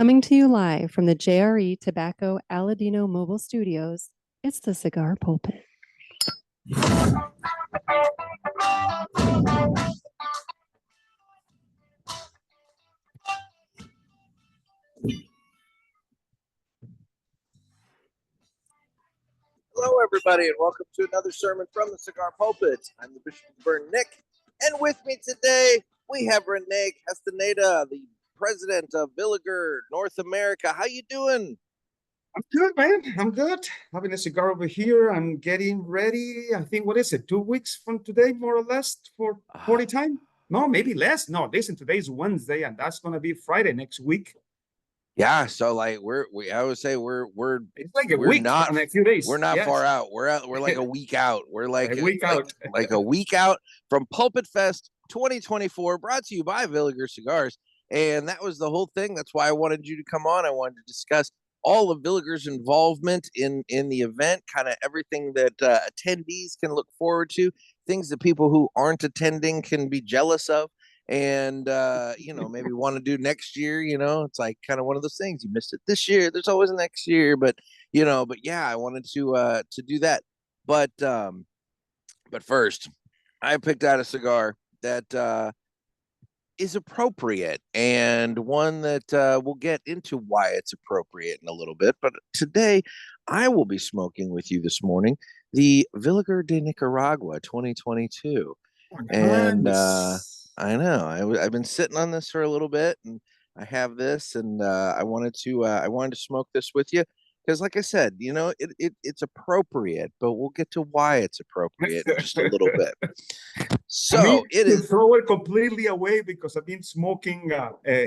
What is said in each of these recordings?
Coming to you live from the JRE Tobacco Aladino Mobile Studios, it's the Cigar Pulpit. Hello, everybody, and welcome to another sermon from the Cigar Pulpit. I'm the Bishop of the Burn, Nick, and with me today, we have René Castaneda, the president of Villiger North America. How you doing? I'm good, man. I'm good. Having a cigar over here. I'm getting ready. I think, what is it, 2 weeks from today, more or less, for 40 time? No, maybe less. No, listen, today's Wednesday, and that's going to be Friday next week. Yeah, so like I would say we're it's like a week and a few days. We're not far out. We're like a week out. We're like a week out. like a week out from PulpitFest 2024, brought to you by Villiger Cigars. And that was the whole thing. That's why I wanted you to come on. I wanted to discuss all of Villiger's involvement in the event, kind of everything that attendees can look forward to, things that people who aren't attending can be jealous of. And maybe want to do next year. It's like kind of one of those things. You missed it this year, there's always a next year, but yeah, I wanted to do that. But first, I picked out a cigar that is appropriate, and one that we'll get into why it's appropriate in a little bit. But today I will be smoking with you this morning the Villiger de Nicaragua 2022. And I know I've been sitting on this for a little bit, and I have this, and I wanted to smoke this with you because, like I said, it's appropriate, but we'll get to why it's appropriate in just a little bit. So it is. Throw it completely away because I've been smoking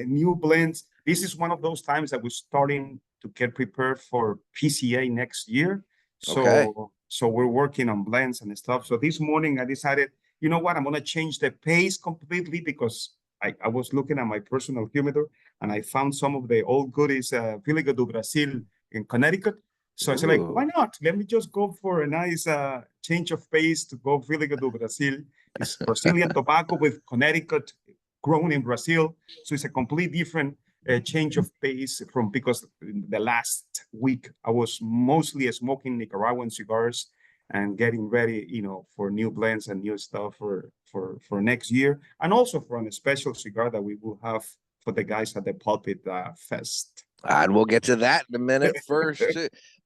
new blends. This is one of those times that we're starting to get prepared for PCA next year. So we're working on blends and stuff. So this morning I decided, you know what, I'm going to change the pace completely because I was looking at my personal humidor and I found some of the old goodies, Villiger do Brasil in Connecticut. So I said, like, why not? Let me just go for a nice change of pace to go Villiger do Brasil. It's Brazilian tobacco with Connecticut, grown in Brazil. So it's a completely different change of pace because the last week I was mostly smoking Nicaraguan cigars and getting ready, for new blends and new stuff for next year, and also for a special cigar that we will have for the guys at the Pulpit Fest. And we'll get to that in a minute first.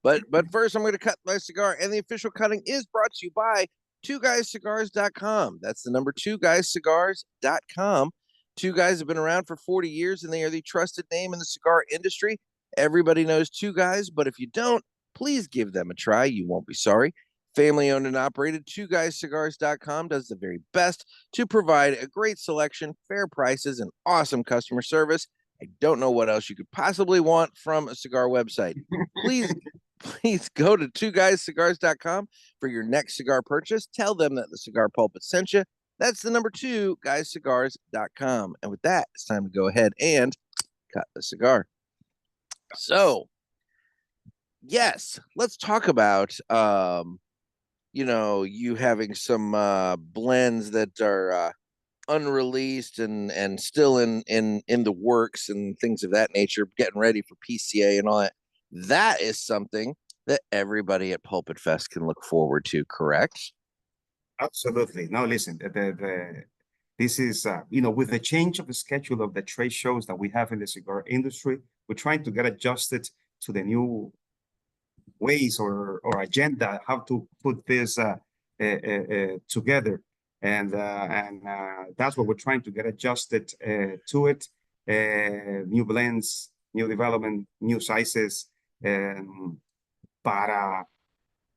But first, I'm going to cut my cigar, and the official cutting is brought to you by 2guyscigars.com. That's the number 2guyscigars.com. Two Guys have been around for 40 years, and they are the trusted name in the cigar industry. Everybody knows Two Guys, but if you don't, please give them a try. You won't be sorry. Family owned and operated, 2guyscigars.com does the very best to provide a great selection, fair prices, and awesome customer service. I don't know what else you could possibly want from a cigar website. Please go to 2guyscigars.com for your next cigar purchase. Tell them that the Cigar Pulpit sent you. That's the number 2guyscigars.com. And with that, it's time to go ahead and cut the cigar. So, yes, let's talk about you having some blends that are unreleased and still in the works and things of that nature, getting ready for PCA and all that. That is something that everybody at PulpitFest can look forward to, correct? Absolutely. Now, listen, this is, with the change of the schedule of the trade shows that we have in the cigar industry, we're trying to get adjusted to the new ways or agenda, how to put this together. And that's what we're trying to get adjusted to it. New blends, new development, new sizes. But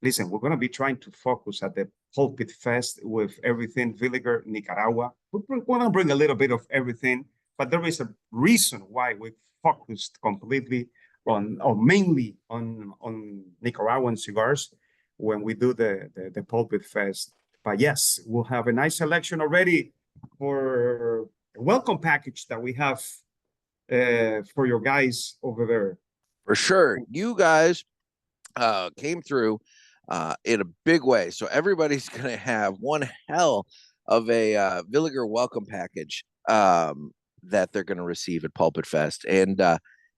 listen, we're going to be trying to focus at the Pulpit Fest with everything Villiger, Nicaragua. We're going to bring a little bit of everything, but there is a reason why we focused completely mainly on Nicaraguan cigars when we do the Pulpit Fest. But yes, we'll have a nice selection already for a welcome package that we have for your guys over there. For sure. You guys came through in a big way. So everybody's going to have one hell of a Villiger welcome package that they're going to receive at PulpitFest. And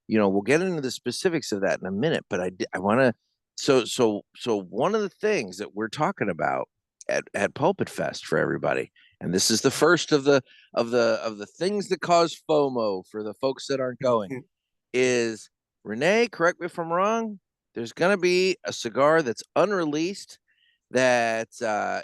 we'll get into the specifics of that in a minute, but I want to. So one of the things that we're talking about at Pulpit Fest for everybody, and this is the first of the things that cause FOMO for the folks that aren't going, is Renee, correct me if I'm wrong, there's going to be a cigar that's unreleased that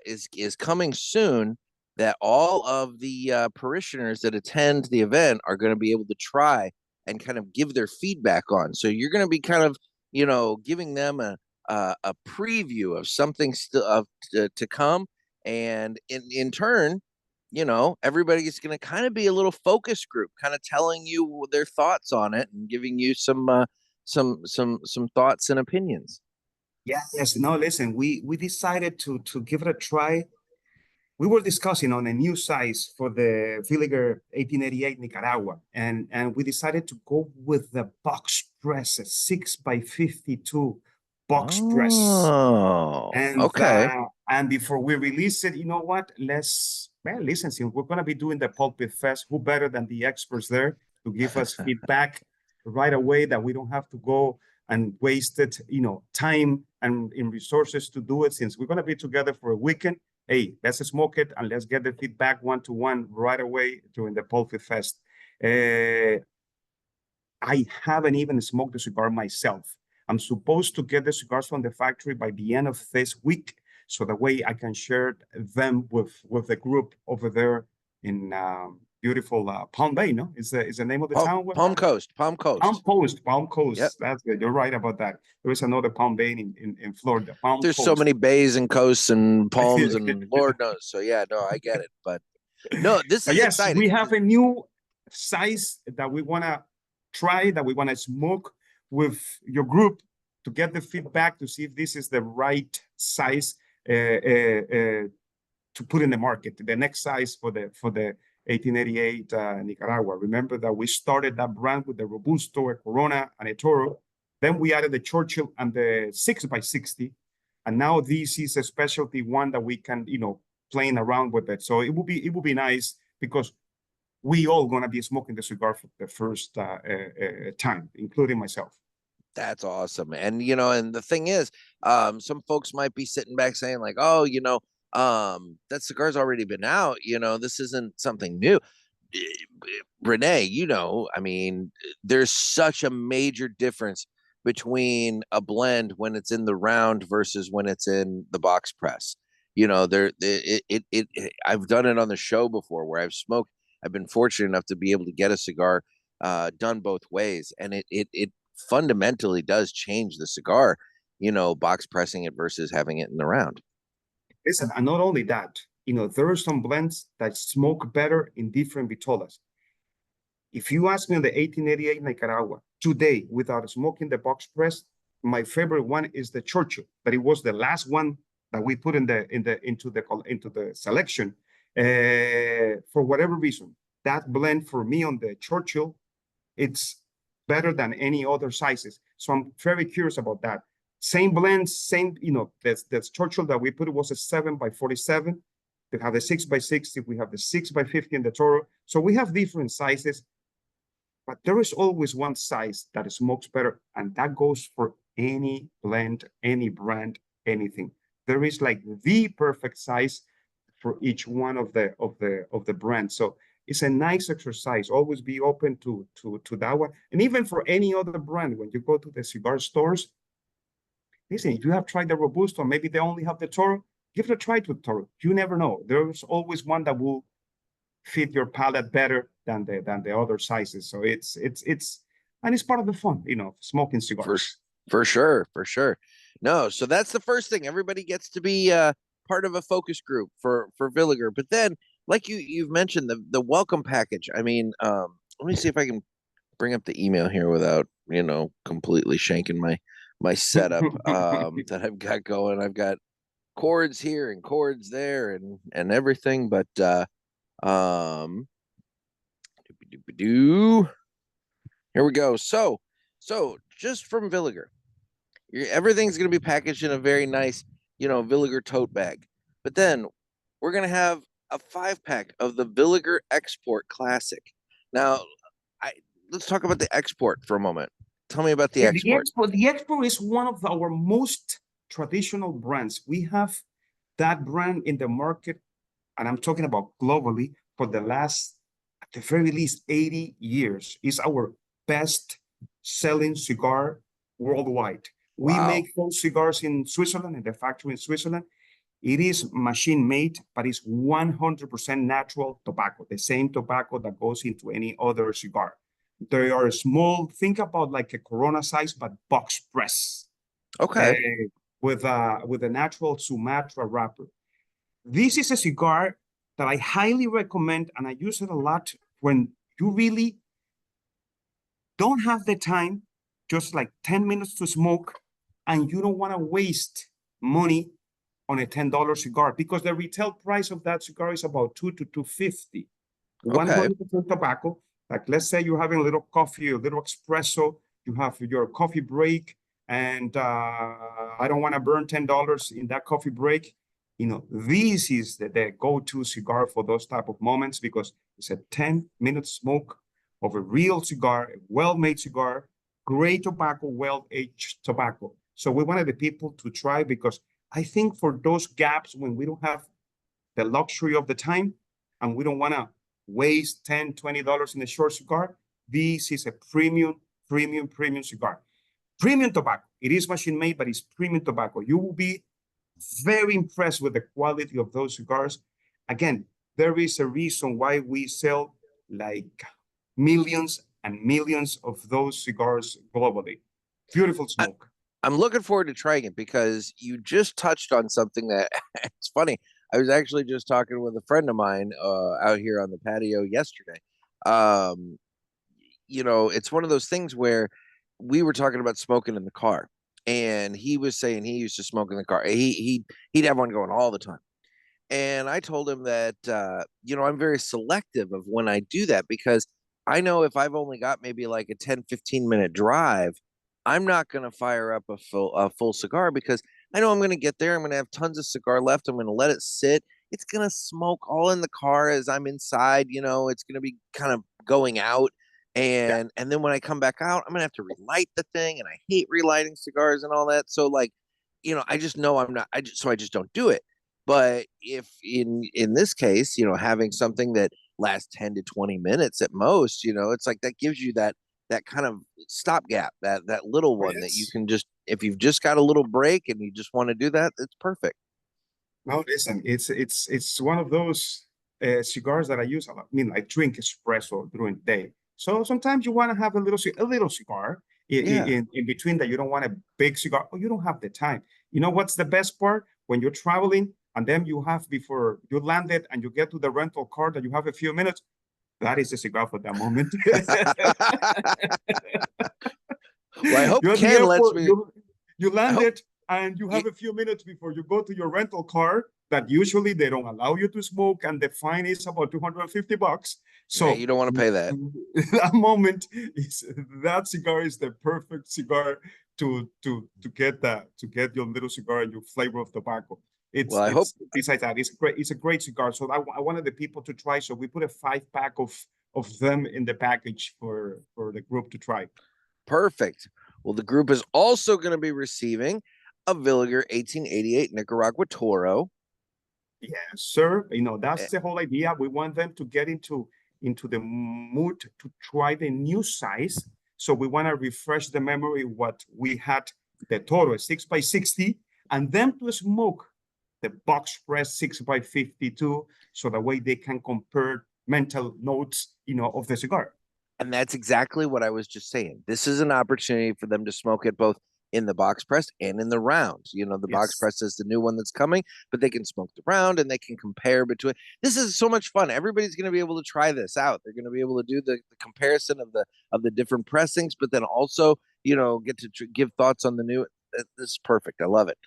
is coming soon, that all of the parishioners that attend the event are going to be able to try and kind of give their feedback on. So you're going to be kind of, giving them a preview of something still to come, and in turn, everybody's going to kind of be a little focus group, kind of telling you their thoughts on it and giving you some thoughts and opinions. Yes. No, listen, we decided to give it a try. We were discussing on a new size for the Villiger 1888 Nicaragua, and we decided to go with the box press, a 6x52 box press. Oh, okay. And before we release it, you know what? Listen, since we're going to be doing the Pulpit Fest, who better than the experts there to give us feedback right away, that we don't have to go and waste it, time and in resources to do it, since we're going to be together for a weekend. Hey, let's smoke it and let's get the feedback one-to-one right away during the Pulpit Fest. I haven't even smoked the cigar myself. I'm supposed to get the cigars from the factory by the end of this week, so that way I can share them with the group over there in beautiful Palm Bay. No, is the name of the town? Palm Coast. Palm Coast. Yep. That's good. You're right about that. There is another Palm Bay in Florida. There's so many bays and coasts and palms and Lord knows. So yeah, no, I get it. But no, this is exciting. We have a new size that we want to try, that we want to smoke with your group to get the feedback, to see if this is the right size to put in the market. The next size for the 1888 Nicaragua. Remember that we started that brand with the Robusto, a Corona, and a Toro. Then we added the Churchill and the 6x60. And now this is a specialty one that we can, playing around with it. So it will be nice, because we all going to be smoking the cigar for the first time, including myself. That's awesome. And, and the thing is, some folks might be sitting back saying like, oh, that cigar's already been out, this isn't something new. Renee, I mean, there's such a major difference between a blend when it's in the round versus when it's in the box press. I've done it on the show before, where I've been fortunate enough to be able to get a cigar done both ways, and it fundamentally does change the cigar, box pressing it versus having it in the round. Listen, and not only that, there are some blends that smoke better in different vitolas. If you ask me on the 1888 Nicaragua today, without smoking the box press, my favorite one is the Churchill, but it was the last one that we put into the selection. For whatever reason, that blend for me on the Churchill, it's better than any other sizes. So I'm very curious about that. Same blends, same, the Churchill that we put, it was a 7x47. We have the 6x60, we have the 6x50 in the Toro. So we have different sizes, but there is always one size that smokes better, and that goes for any blend, any brand, anything. There is like the perfect size for each one of the brands. So it's a nice exercise. Always be open to that one. And even for any other brand, when you go to the cigar stores, listen, if you have tried the Robusto, maybe they only have the Toro, give it a try with Toro. You never know. There's always one that will fit your palate better than the other sizes. So it's part of the fun, smoking cigars. For sure. No, so that's the first thing. Everybody gets to be part of a focus group for Villiger. But then, like you've mentioned, the welcome package. I mean, let me see if I can bring up the email here without completely shanking my setup that I've got going. I've got cords here and cords there and everything, but here we go. So just from Villiger, everything's going to be packaged in a very nice, Villiger tote bag. But then we're going to have a 5-pack of the Villiger Export Classic. Now, let's talk about the export for a moment. Tell me about the Yeah, export. the export is one of our most traditional brands. We have that brand in the market, and I'm talking about globally, for the last, at the very least, 80 years. It's our best selling cigar worldwide. We Wow. make those cigars in Switzerland, in the factory in Switzerland. It is machine made, but it's 100% natural tobacco, the same tobacco that goes into any other cigar. They are small, think about like a Corona size, but box press. Okay. With a natural Sumatra wrapper. This is a cigar that I highly recommend, and I use it a lot when you really don't have the time, just like 10 minutes to smoke, and you don't want to waste money on a $10 cigar, because the retail price of that cigar is about $2 to $2.50. Okay. 100% tobacco. Like, let's say you're having a little coffee, a little espresso, you have your coffee break, and I don't want to burn $10 in that coffee break. You know, this is the go-to cigar for those type of moments, because it's a 10-minute smoke of a real cigar, a well-made cigar, great tobacco, well-aged tobacco. So we wanted the people to try, because I think for those gaps when we don't have the luxury of the time and we don't want to waste $10, $20 in a short cigar, this is a premium cigar. Premium tobacco. It is machine made, but it's premium tobacco. You will be very impressed with the quality of those cigars. Again, there is a reason why we sell like millions and millions of those cigars globally. Beautiful smoke. I'm looking forward to trying it, because you just touched on something that it's funny. I was actually just talking with a friend of mine out here on the patio yesterday. You know, it's one of those things where we were talking about smoking in the car, and he was saying he used to smoke in the car. He'd have one going all the time. And I told him that, you know, I'm very selective of when I do that, because I know if I've only got maybe like a 10, 15-minute drive, I'm not going to fire up a full cigar, because I know I'm going to get there. I'm going to have tons of cigar left. I'm going to let it sit. It's going to smoke all in the car as I'm inside. You know, it's going to be kind of going out. And then when I come back out, I'm going to have to relight the thing. And I hate relighting cigars and all that. So, like, you know, I just know I'm not, I just don't do it. But if in this case, you know, having something that lasts 10 to 20 minutes at most, you know, it's like that gives you that kind of stopgap, that little one that you can just, if you've just got a little break and you just want to do that, it's perfect. No, listen, it's one of those cigars that I use a lot. I mean, I drink espresso during the day, so sometimes you want to have a little cigar in between, that you don't want a big cigar, or you don't have the time. You know what's the best part? When you're traveling and then you have, before you landed and you get to the rental car, that you have a few minutes. That is a cigar for that moment. Well, I hope You're at the Ken lets airport, me. you landed and you have a few minutes before you go to your rental car, that usually they don't allow you to smoke, and the fine is about $250. So Yeah, you don't want to pay that. That moment is, that cigar is the perfect cigar to get your little cigar and your flavor of tobacco. Well, I hope. Besides that, it's a great cigar. So I wanted the people to try. So we put a 5-pack of them in the package for the group to try. Perfect. Well, the group is also going to be receiving a Villiger 1888 Nicaragua Toro. Yes, sir. You know, that's the whole idea. We want them to get into the mood to try the new size. So we want to refresh the memory what we had, the Toro 6x60, and them to smoke the box press 6x52, so that way they can compare mental notes, you know, of the cigar. And that's exactly what I was just saying. This is an opportunity for them to smoke it both in the box press and in the round. You know, the box press is the new one that's coming, but they can smoke the round and they can compare between. This is so much fun. Everybody's going to be able to try this out. They're going to be able to do the comparison of the different pressings, but then also, you know, get to give thoughts on the new. This is perfect. I love it.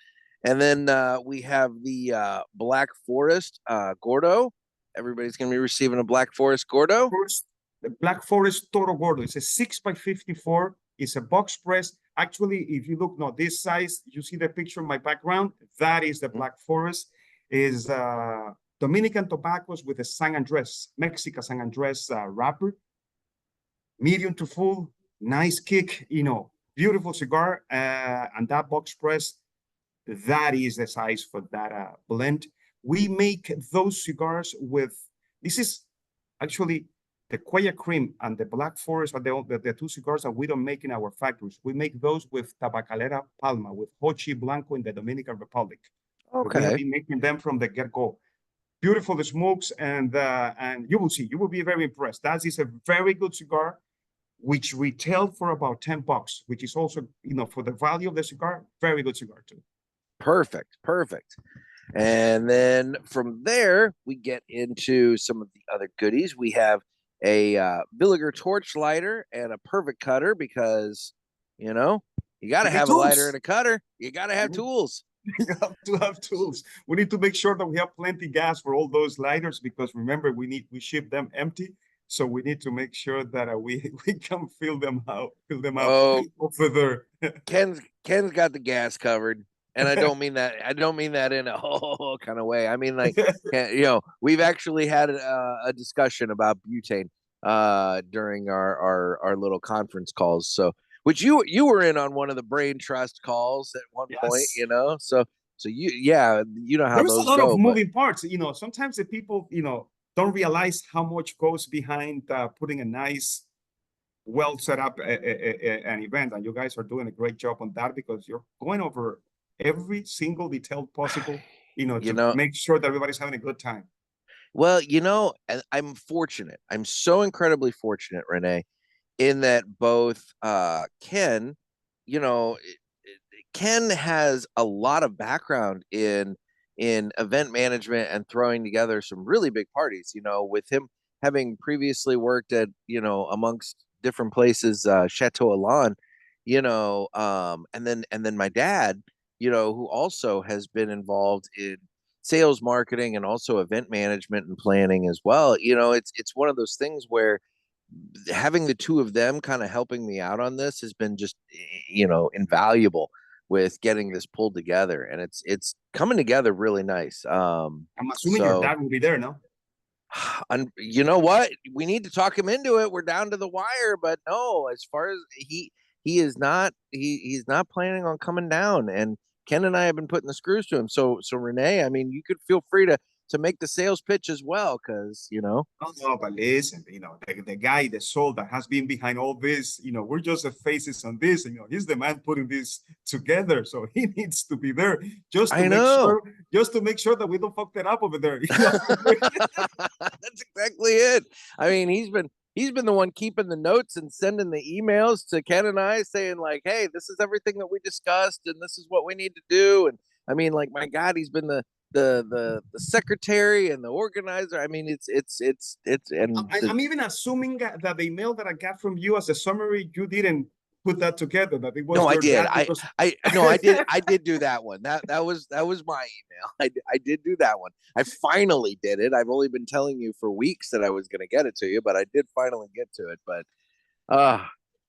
And then we have the Black Forest Gordo. Everybody's going to be receiving a Black Forest Gordo. The Black Forest Toro Gordo. It's a 6x54. It's a box press. Actually, if you look, no, this size, you see the picture in my background, that is the Black Forest. Is Dominican tobaccos with a San Andres, Mexican San Andres wrapper. medium to full, nice kick, beautiful cigar. And that box press, that is the size for that blend. We make those cigars with, this is actually the Cuellar Cream and the Black Forest are the two cigars that we don't make in our factories. We make those with Tabacalera Palma, with Hochi Blanco in the Dominican Republic. We have Okay. been making them from the get-go. Beautiful the smokes, and you will see, you will be very impressed. That is a very good cigar, which retail for about $10, which is also, for the value of the cigar, very good cigar too. Perfect. Perfect. And then from there, we get into some of the other goodies. We have a Villiger torch lighter and a perfect cutter because, you got to have a lighter and a cutter. You got to have tools. You have to have tools. We need to make sure that we have plenty gas for all those lighters, because remember, we ship them empty. So we need to make sure that we can fill them out Oh, over there. Ken's got the gas covered. And I don't mean that in a kind of way. I mean, like, we've actually had a discussion about butane during our little conference calls. So, which you were in on one of the brain trust calls at one point, so you know how There's those a lot go, of moving parts. Sometimes the people, don't realize how much goes behind putting a nice, well set up an event. And you guys are doing a great job on that, because you're going over every single detail possible, to make sure that everybody's having a good time. Well, I'm fortunate. I'm so incredibly fortunate, Renee, in that both Ken, Ken has a lot of background in event management and throwing together some really big parties, with him having previously worked at, amongst different places, Chateau Elan, and then my dad, who also has been involved in sales marketing and also event management and planning as well. It's one of those things where having the two of them kind of helping me out on this has been just, invaluable with getting this pulled together, and it's coming together really nice. I'm assuming your dad will be there, no? And you know what? We need to talk him into it. We're down to the wire, but no, as far as he is not, he's not planning on coming down. And Ken and I have been putting the screws to him. So Renee, I mean, you could feel free to make the sales pitch as well, because No, but listen, the guy, the soul that has been behind all this, we're just the faces on this, and he's the man putting this together, so he needs to be there just to make sure that we don't fuck that up over there. That's exactly it. I mean, he's been the one keeping the notes and sending the emails to Ken and I saying, like, hey, this is everything that we discussed and this is what we need to do. And I mean, like, my God, he's been the secretary and the organizer. I mean, I'm even assuming that the email that I got from you as a summary, you didn't put that together. That it was no, I did. Because... I did do that one. That was my email. I did do that one. I finally did it. I've only been telling you for weeks that I was going to get it to you, but I did finally get to it. But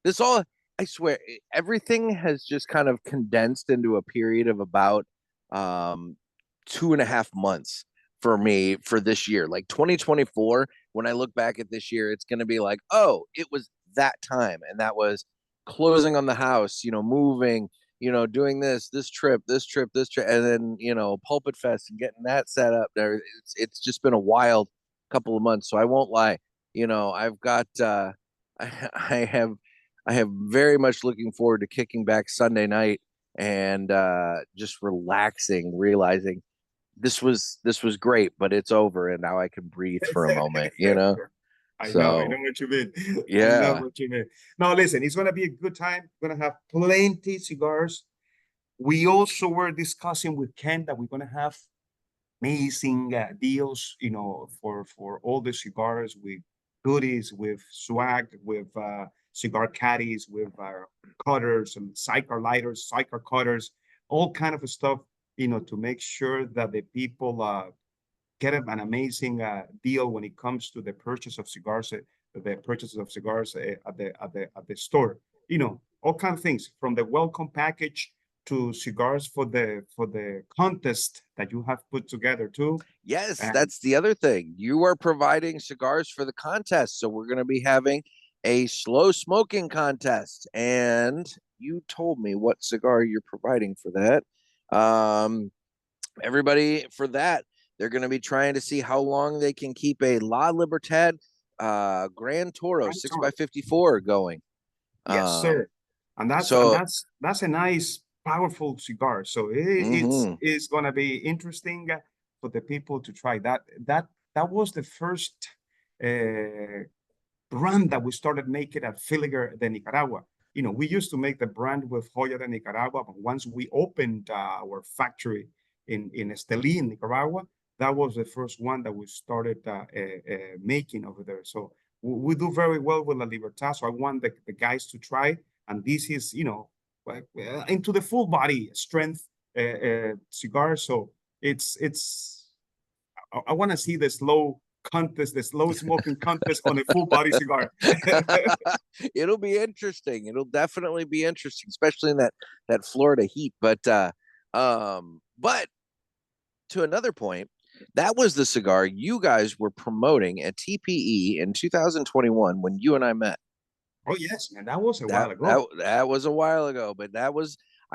this all, I swear, everything has just kind of condensed into a period of about 2.5 months for me for this year. Like 2024, when I look back at this year, it's going to be like, oh, it was that time. And that was closing on the house, moving, doing this trip, and then, PulpitFest and getting that set up there. It's just been a wild couple of months. So I won't lie, I've got, I have very much looking forward to kicking back Sunday night and just relaxing, realizing this was great, but it's over, and now I can breathe for a moment, I know what you mean. Yeah. I know what you mean. No, listen, it's gonna be a good time. We're gonna have plenty cigars. We also were discussing with Ken that we're gonna have amazing deals, for all the cigars, with goodies, with swag, with cigar caddies, with cutters and cigar lighters, cigar cutters, all kind of stuff, to make sure that the people get an amazing deal when it comes to the purchase of cigars, at the store. All kind of things, from the welcome package to cigars for the contest that you have put together too. Yes, that's the other thing. You are providing cigars for the contest, so we're going to be having a slow smoking contest, and you told me what cigar you're providing for that. Everybody for that, they're going to be trying to see how long they can keep a La Libertad Grand Toro 6x54 going. Yes, sir. And that's a nice, powerful cigar. So it's gonna be interesting for the people to try that. That was the first brand that we started making at Villiger de Nicaragua. You know, we used to make the brand with Joya de Nicaragua, but once we opened our factory in Estelí, in Nicaragua, that was the first one that we started making over there. So we do very well with La Libertad. So I want the guys to try. And this is, you know, into the full body strength cigar. So I want to see the slow contest, the slow smoking contest on a full body cigar. It'll be interesting. It'll definitely be interesting, especially in that Florida heat. But to another point, that was the cigar you guys were promoting at TPE in 2021 when you and I met. Oh yes, man, that was a while ago. That was a while ago, but I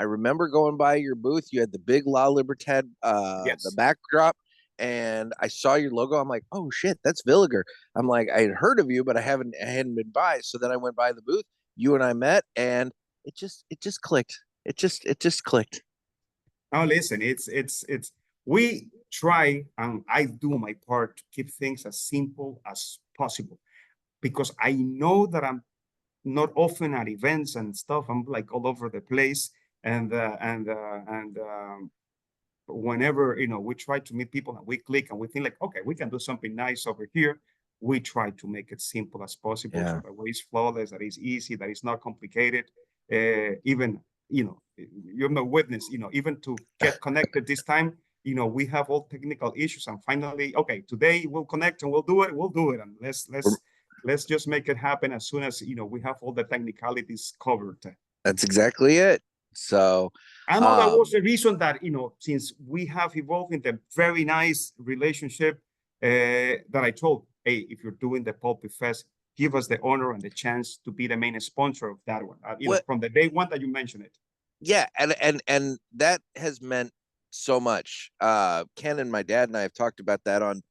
remember going by your booth. You had the big La Libertad, the backdrop, and I saw your logo. I'm like, oh shit, that's Villiger. I'm like, I had heard of you, but I hadn't been by. So then I went by the booth. You and I met, and it just clicked. It just clicked. Oh, listen, it's we try, and I do my part to keep things as simple as possible, because I know that I'm not often at events and stuff. I'm like all over the place, and whenever, you know, we try to meet people and we click and we think like, okay, we can do something nice over here. We try to make it simple as possible, so that way it's flawless, that it's easy, that it's not complicated. Even, you know, you're no witness, you know, even to get connected this time, you know, we have all technical issues, and finally, okay, today we'll connect and we'll do it, and let's just make it happen as soon as, you know, we have all the technicalities covered. That's exactly it. So I know that was the reason that, you know, since we have evolved in the very nice relationship that I told, hey, if you're doing the PulpitFest, give us the honor and the chance to be the main sponsor of that one. You know, from the day one that you mentioned it. Yeah, and that has meant so much. Ken and my dad and I have talked about that on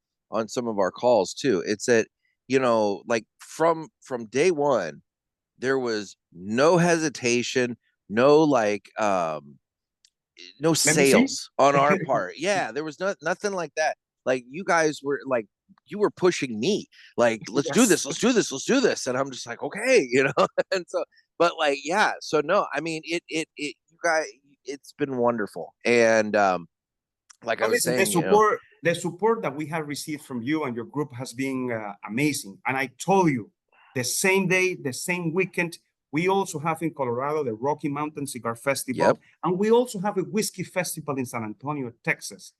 some of our calls too. It's that, you know, like from day one, there was no hesitation, no like no sales on our part. Yeah, there was nothing like that. Like you guys were like, you were pushing me like, let's do this, and I'm just like, okay, you know. And so, but like, yeah, so no, I mean, it you guys, it's been wonderful. And like I was saying, the support that we have received from you and your group has been amazing. And I told you, the same day, the same weekend, we also have in Colorado the Rocky Mountain Cigar Festival, and we also have a whiskey festival in San Antonio, Texas.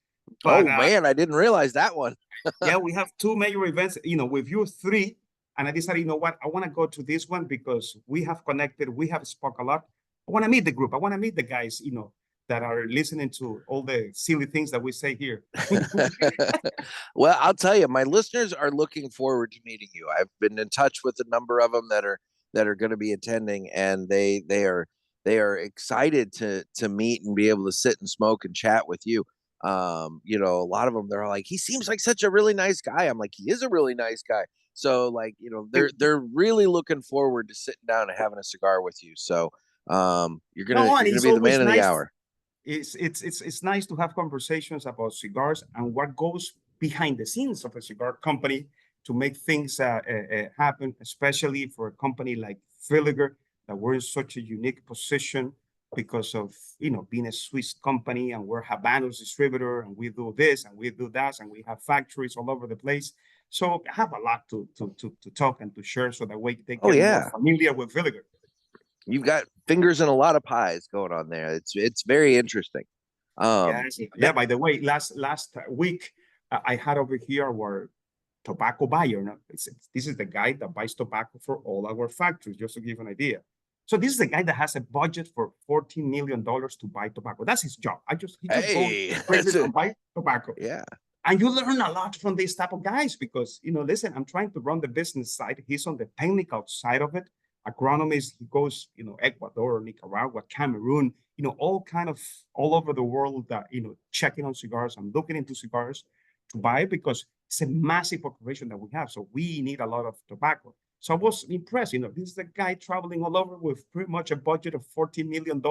But, man, I didn't realize that one. Yeah, we have two major events, you know, with you three, and I decided, you know what, I want to go to this one because we have connected, we have spoke a lot. I want to meet the group. I want to meet the guys, you know, that are listening to all the silly things that we say here. Well, I'll tell you, my listeners are looking forward to meeting you. I've been in touch with a number of them that are going to be attending, and they are excited to meet and be able to sit and smoke and chat with you. You know, a lot of them, they're like, he seems like such a really nice guy. I'm like, he is a really nice guy. So like, you know, they're really looking forward to sitting down and having a cigar with you. So you're gonna be the man of the hour. It's nice to have conversations about cigars and what goes behind the scenes of a cigar company to make things happen, especially for a company like Villiger, that we're in such a unique position because of, you know, being a Swiss company, and we're Habanos distributor, and we do this and we do that, and we have factories all over the place. So I have a lot to talk and to share, so that way they get more familiar with Villiger. You've got fingers in a lot of pies going on there. It's very interesting. Yeah. By the way, last week I had over here our tobacco buyer. Now, this is the guy that buys tobacco for all our factories, just to give you an idea. So this is the guy that has a budget for $14 million to buy tobacco. That's his job. He just goes crazy to buy tobacco. Yeah. And you learn a lot from these type of guys because, listen, I'm trying to run the business side. He's on the technical side of it. Agronomist, he goes, Ecuador, Nicaragua, Cameroon, all over the world that, checking on cigars and looking into cigars to buy because it's a massive operation that we have. So we need a lot of tobacco. So I was impressed, this is a guy traveling all over with pretty much a budget of $14 million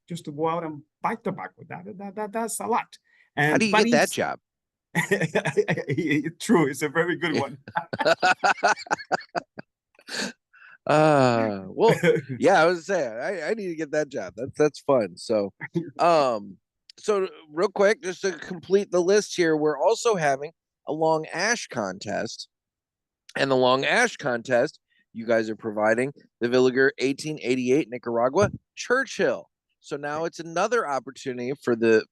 just to go out and buy tobacco. That's a lot. And how do you get that job? True, it's a very good one. Well, yeah, I was saying I need to get that job. That's fun. So so real quick, just to complete the list here, we're also having a long ash contest. And the long ash contest, you guys are providing the Villiger 1888 Nicaragua Churchill. So now it's another opportunity for the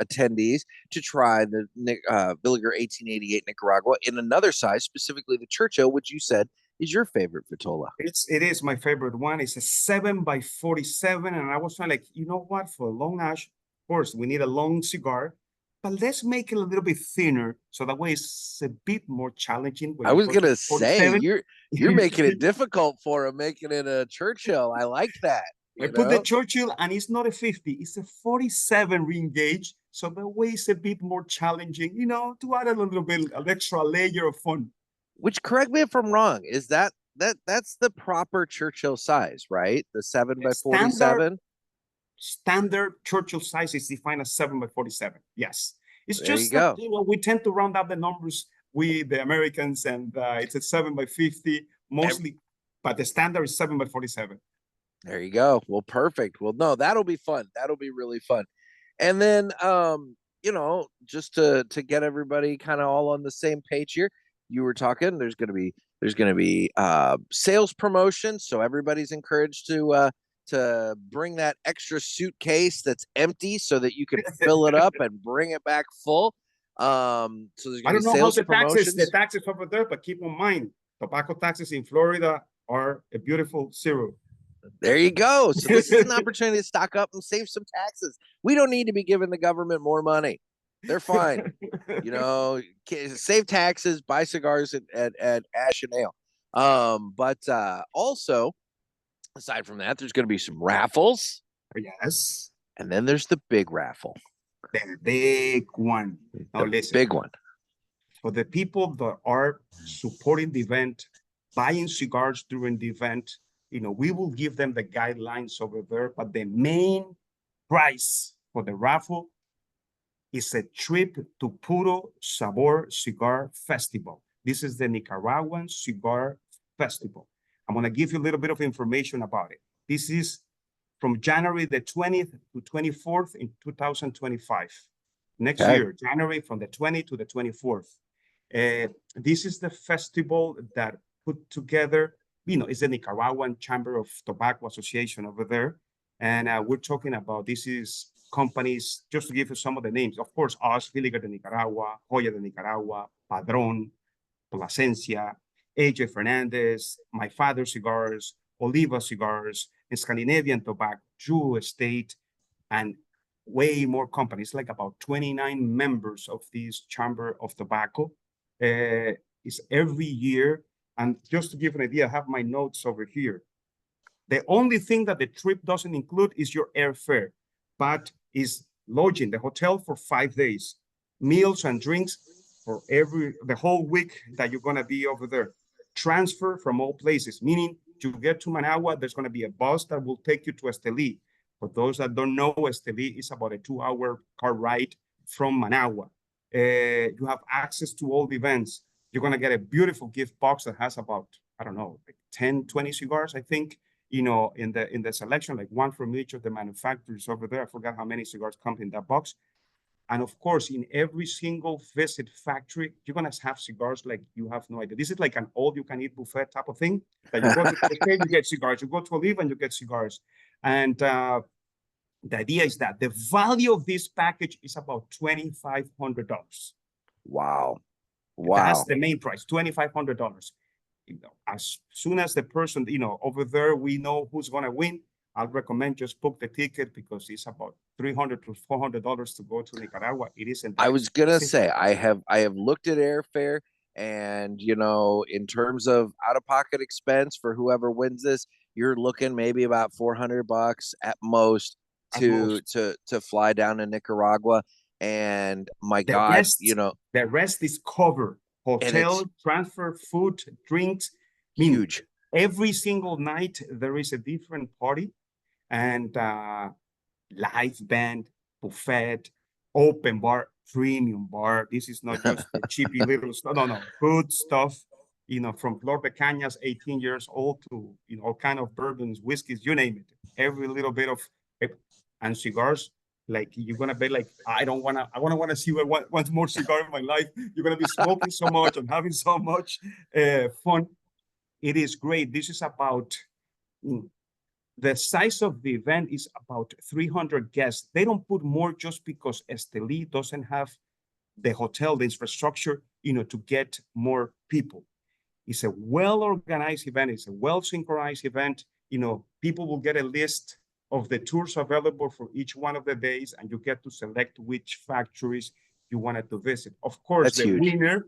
attendees to try the Villiger 1888 Nicaragua in another size, specifically the Churchill, which you said is your favorite Vitola. It is my favorite one. It's a 7x47, and I was trying like, you know what? For a long ash, of course, we need a long cigar, but let's make it a little bit thinner so that way it's a bit more challenging. I was gonna say you're making it difficult for him, making it a Churchill. I like that. I put the Churchill, and it's not a 50, it's a 47 ring gauge. So the way it's a bit more challenging, to add a little bit, an extra layer of fun. Which, correct me if I'm wrong, is that's the proper Churchill size, right? The 7x47. Standard Churchill size is defined as 7x47. Yes, it's there just that, we tend to round up the numbers. We, the Americans, and it's a 7x50 mostly, but the standard is 7x47. There you go. Well, perfect. Well, no, that'll be fun. That'll be really fun. And then, just to get everybody kind of all on the same page here, you were talking. There's going to be sales promotion, so everybody's encouraged to bring that extra suitcase that's empty so that you can fill it up and bring it back full. So there's going to be sales promotions. The taxes over there, but keep in mind, tobacco taxes in Florida are a beautiful zero. There you go. So this is an opportunity to stock up and save some taxes. We don't need to be giving the government more money. They're fine. Save taxes, buy cigars at Ash and Ale. But also, aside from that, there's going to be some raffles. Yes. And then there's the big raffle. The big one. Now listen. Big one. For the people that are supporting the event, buying cigars during the event, we will give them the guidelines over there, but the main prize for the raffle is a trip to Puro Sabor Cigar Festival. This is the Nicaraguan Cigar Festival. I'm going to give you a little bit of information about it. This is from January the 20th to 24th in 2025. Next year, January from the 20th to the 24th. This is the festival that put together, it's the Nicaraguan Chamber of Tobacco Association over there. And we're talking about, this is companies, just to give you some of the names. Of course, us, Villiger de Nicaragua, Joya de Nicaragua, Padron, Plasencia, AJ Fernandez, My Father Cigars, Oliva Cigars, and Scandinavian Tobacco, Drew Estate, and way more companies, like about 29 members of this Chamber of Tobacco. It's every year. And just to give an idea, I have my notes over here. The only thing that the trip doesn't include is your airfare, but is lodging, the hotel for 5 days, meals and drinks for the whole week that you're going to be over there. Transfer from all places, meaning to get to Managua, there's going to be a bus that will take you to Esteli. For those that don't know, Esteli is about a 2-hour car ride from Managua. You have access to all the events. You're going to get a beautiful gift box that has about, I don't know, like 10, 20 cigars, I think, in the selection, like one from each of the manufacturers over there. I forgot how many cigars come in that box. And of course, in every single visit factory, you're going to have cigars like you have no idea. This is like an all-you-can-eat buffet type of thing. That you go to the state, you get cigars. You go to Oliva and you get cigars. And the idea is that the value of this package is about $2,500. Wow. That's the main price, $2,500. As soon as the person, over there, we know who's going to win, I'll recommend just book the ticket because it's about $300 to $400 to go to Nicaragua. It isn't. I was gonna say I have looked at airfare, and you know, in terms of out-of-pocket expense for whoever wins this, you're looking maybe about $400 at most to fly down to Nicaragua. And my God, you know, the rest is covered. Hotel, transfer, food, drinks. Huge. Every single night there is a different party, and live band, buffet, open bar, premium bar. This is not just the cheapy little stuff. No, good stuff. You know, from Flor de Cañas, 18 years old, to, you know, all kind of bourbons, whiskeys, you name it. Every little bit of, and cigars. Like, you're gonna be like, I wanna see one more cigar in my life. You're gonna be smoking so much and having so much fun. It is great. This is about, the size of the event is about 300 guests. They don't put more just because Esteli doesn't have the hotel, the infrastructure, you know, to get more people. It's a well-organized event. It's a well-synchronized event. You know, people will get a list of the tours available for each one of the days, and you get to select which factories you wanted to visit. Of course, the winner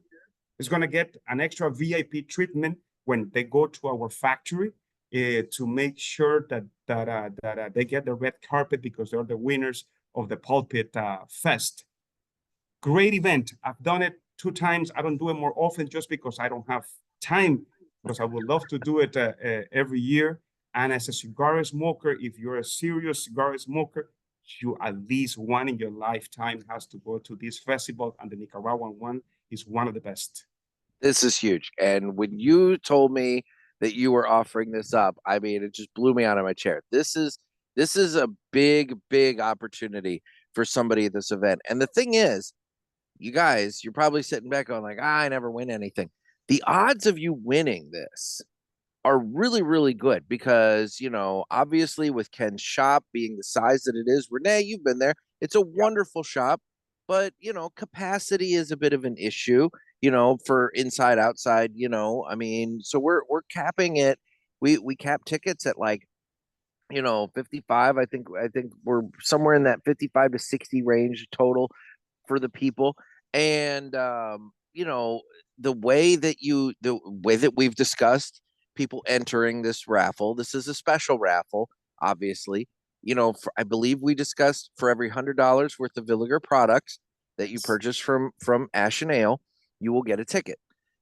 is going to get an extra VIP treatment when they go to our factory, to make sure that they get the red carpet, because they're the winners of the Pulpit Fest. Great event. I've done it 2 times. I don't do it more often just because I don't have time, because I would love to do it every year. And as a cigar smoker, if you're a serious cigar smoker, you at least one in your lifetime has to go to this festival, and the Nicaraguan one is one of the best. This is huge. And when you told me that you were offering this up, I mean, it just blew me out of my chair. This is a big, big opportunity for somebody at this event. And the thing is, you guys, you're probably sitting back going like, I never win anything. The odds of you winning this are really, really good, because, you know, obviously with Ken's shop being the size that it is, Renee, you've been there. It's a wonderful shop, but, you know, capacity is a bit of an issue, you know, for inside, outside, you know, I mean, so we're capping it. We cap tickets at like, you know, 55. I think we're somewhere in that 55 to 60 range total for the people. And, you know, the way that we've discussed people entering this raffle, this is a special raffle, obviously, you know, I believe we discussed for every $100 worth of Villiger products that you purchase from Ash and Ale, you will get a ticket.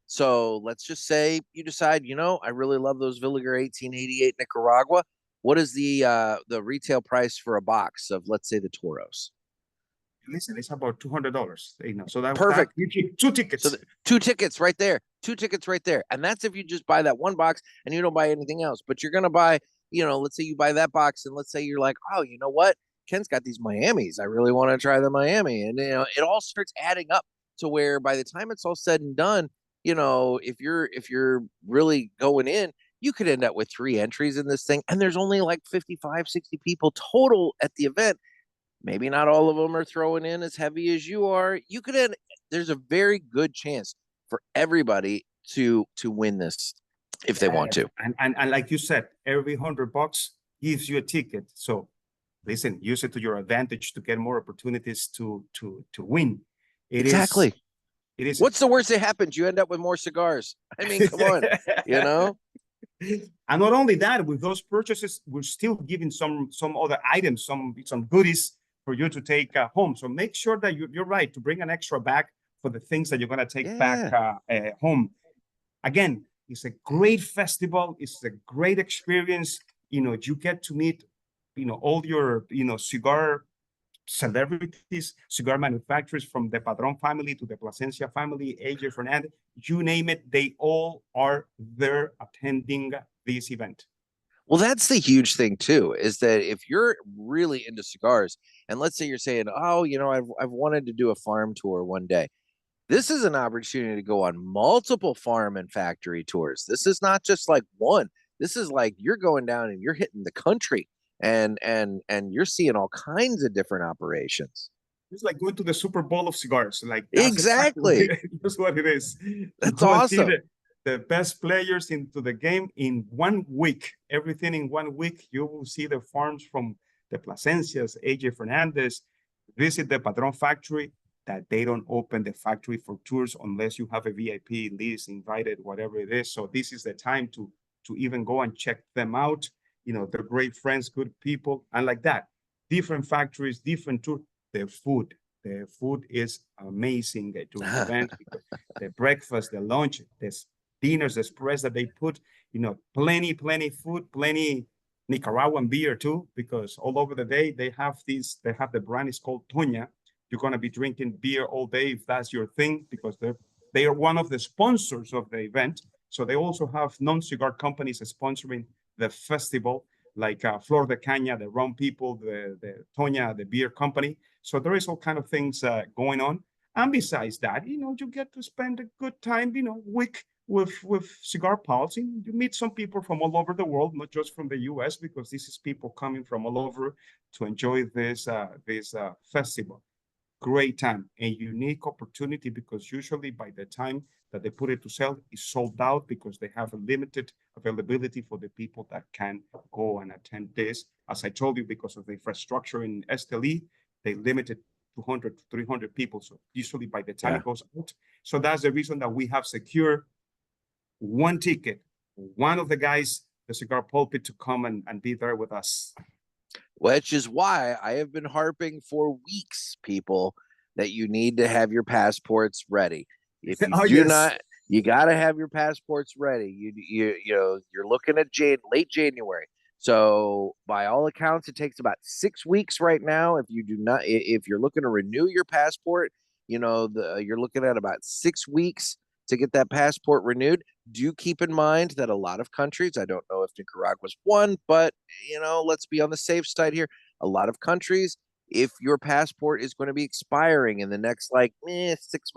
So let's just say you decide, you know, I really love those Villiger 1888 Nicaragua. What is the retail price for a box of, let's say, the Toros? Listen, it's about $200. You know, so perfect. You get 2 tickets. So 2 tickets right there. 2 tickets right there. And that's if you just buy that one box and you don't buy anything else. But you're gonna buy, you know, let's say you buy that box, and let's say you're like, oh, you know what? Ken's got these Miamis. I really want to try the Miami. And, you know, it all starts adding up to where by the time it's all said and done, you know, if you're really going in, you could end up with 3 entries in this thing. And there's only like 55, 60 people total at the event. Maybe not all of them are throwing in as heavy as you are. You could end, there's a very good chance for everybody to win this if they want to. And like you said, every $100 gives you a ticket. So listen, use it to your advantage to get more opportunities to win. Exactly. It is. What's the worst that happens? You end up with more cigars. I mean, come on, you know? And not only that, with those purchases, we're still giving some other items, some goodies for you to take home. So make sure that you're right to bring an extra bag for the things that you're going to take back home. Again, it's a great festival. It's a great experience. You know, you get to meet, you know, all your, you know, cigar celebrities, cigar manufacturers, from the Padron family to the Plasencia family, AJ Fernandez, you name it, they all are there attending this event. Well, that's the huge thing too, is that if you're really into cigars, and let's say you're saying, oh, you know, I've wanted to do a farm tour one day. This is an opportunity to go on multiple farm and factory tours. This is not just like one. This is like you're going down and you're hitting the country, and you're seeing all kinds of different operations. It's like going to the Super Bowl of cigars. Like exactly. That's what it is. That's awesome. The best players into the game in 1 week. Everything in 1 week. You will see the farms from the Plasencias, AJ Fernandez, visit the Padron factory, that they don't open the factory for tours unless you have a VIP list, invited, whatever it is. So this is the time to even go and check them out. You know, they're great friends, good people, and like that. Different factories, different tours. The food is amazing during the event. The breakfast, the lunch, the dinners, the spreads that they put, you know, plenty food, plenty Nicaraguan beer too, because all over the day they have the brand is called Toña. You're going to be drinking beer all day if that's your thing, because they are one of the sponsors of the event. So they also have non-cigar companies sponsoring the festival, like Flor de Caña, the rum people, the Toña, the beer company. So there is all kind of things going on. And besides that, you know, you get to spend a good time, you know, week with Cigar Pulse. You meet some people from all over the world, not just from the US, because this is people coming from all over to enjoy this festival. Great time, a unique opportunity, because usually by the time that they put it to sell, it's sold out, because they have a limited availability for the people that can go and attend this. As I told you, because of the infrastructure in Esteli, they limited 200 to 300 people. So usually by the time it goes out. So that's the reason that we have secured one ticket, one of the guys, the Cigar Pulpit, to come and be there with us. Which is why I have been harping for weeks, people, that you need to have your passports ready. If you do not, you got to have your passports ready. You know, you're looking at late January. So by all accounts, it takes about 6 weeks right now. If you're looking to renew your passport, you know, you're looking at about 6 weeks to get that passport renewed. Do keep in mind that a lot of countries, I don't know if Nicaragua's one, but, you know, let's be on the safe side here. A lot of countries, if your passport is going to be expiring in the next 6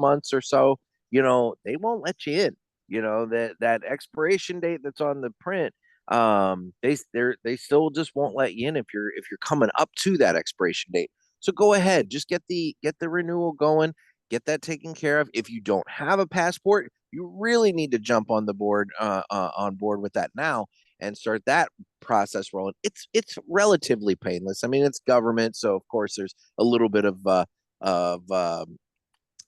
months or so, you know, they won't let you in. You know, that expiration date that's on the print, they still just won't let you in if you're coming up to that expiration date. So go ahead, just get the renewal going. Get that taken care of. If you don't have a passport, you really need to jump on board with that now and start that process rolling. It's relatively painless. I mean, it's government, so of course there's a little bit of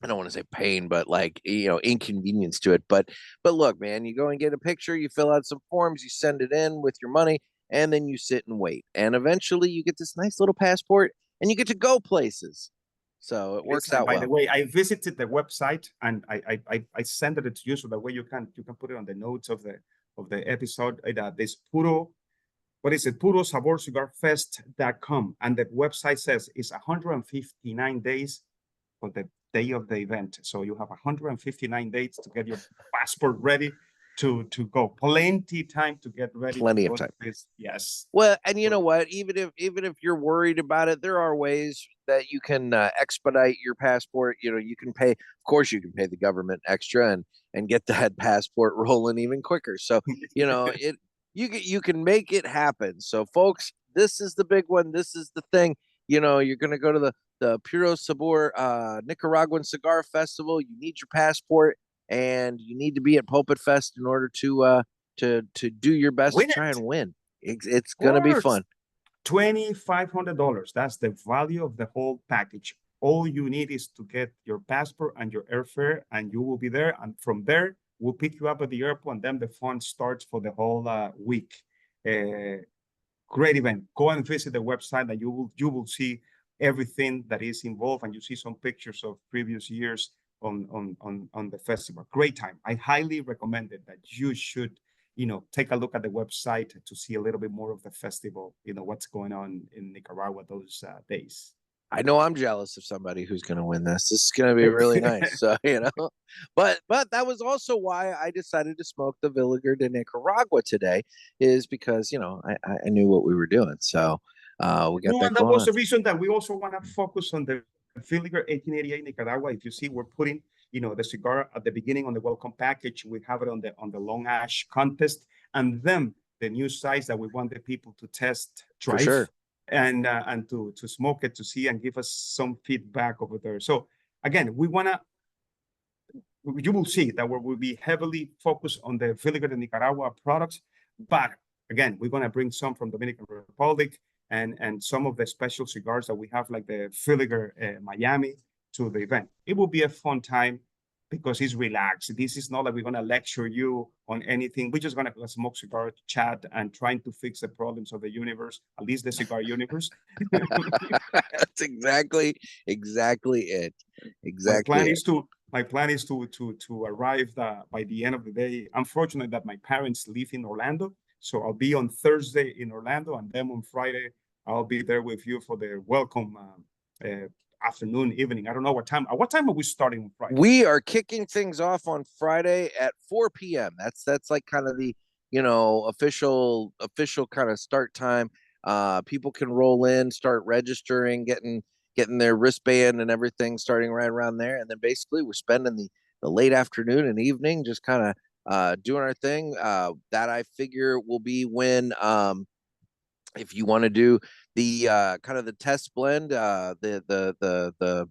I don't want to say pain, but inconvenience to it. But look, man, you go and get a picture, you fill out some forms, you send it in with your money, and then you sit and wait. And eventually you get this nice little passport and you get to go places. So it works out well. By the way, I visited the website and I sent it to you, so that way you can put it on the notes of the episode. This purosaborcigarfest.com, and the website says it's 159 days for the day of the event. So you have 159 days to get your passport ready to go. Plenty time to get ready. Plenty of time. Yes. Well, and you know what? Even if you're worried about it, there are ways that you can expedite your passport. You know, you can pay. Of course, you can pay the government extra and get that passport rolling even quicker. So you know you can make it happen. So folks, this is the big one. This is the thing. You know, you're going to go to the Puro Sabor Nicaraguan Cigar Festival. You need your passport. And you need to be at PulpitFest in order to do your best to try and win. It's going to be fun. $2,500. That's the value of the whole package. All you need is to get your passport and your airfare, and you will be there. And from there, we'll pick you up at the airport, and then the fun starts for the whole week. Great event. Go and visit the website, and you will see everything that is involved, and you see some pictures of previous years on the festival. Great time. I highly recommend it, that you should, you know, take a look at the website to see a little bit more of the festival, you know, what's going on in Nicaragua those days. I know I'm jealous of somebody who's going to win this. This is going to be really nice. So, you know, but that was also why I decided to smoke the Villiger de Nicaragua today, is because, you know, I knew what we were doing. So we got that. That was the reason that we also want to focus on the Villiger 1888 Nicaragua. If you see, we're putting, you know, the cigar at the beginning on the welcome package. We have it on the long ash contest, and then the new size that we want the people to test, drive, for sure, and to smoke it, to see and give us some feedback over there. So again, you will see that we will be heavily focused on the Villiger de Nicaragua products, but again, we're going to bring some from Dominican Republic and some of the special cigars that we have, like the Villiger Miami, to the event. It will be a fun time because it's relaxed. This is not like we're going to lecture you on anything. We're just going to smoke cigar, chat, and trying to fix the problems of the universe, at least the cigar universe. That's exactly it. Exactly. My plan is to arrive by the end of the day. I'm fortunate that my parents live in Orlando, so I'll be on Thursday in Orlando, and then on Friday I'll be there with you for the welcome afternoon, evening. I don't know what time. What time are we starting on Friday? We are kicking things off on Friday at 4 p.m. That's like kind of the official kind of start time. People can roll in, start registering, getting their wristband and everything starting right around there, and then basically we're spending the late afternoon and evening just kind of doing our thing. That I figure will be when if you want to do the kind of the test blend, the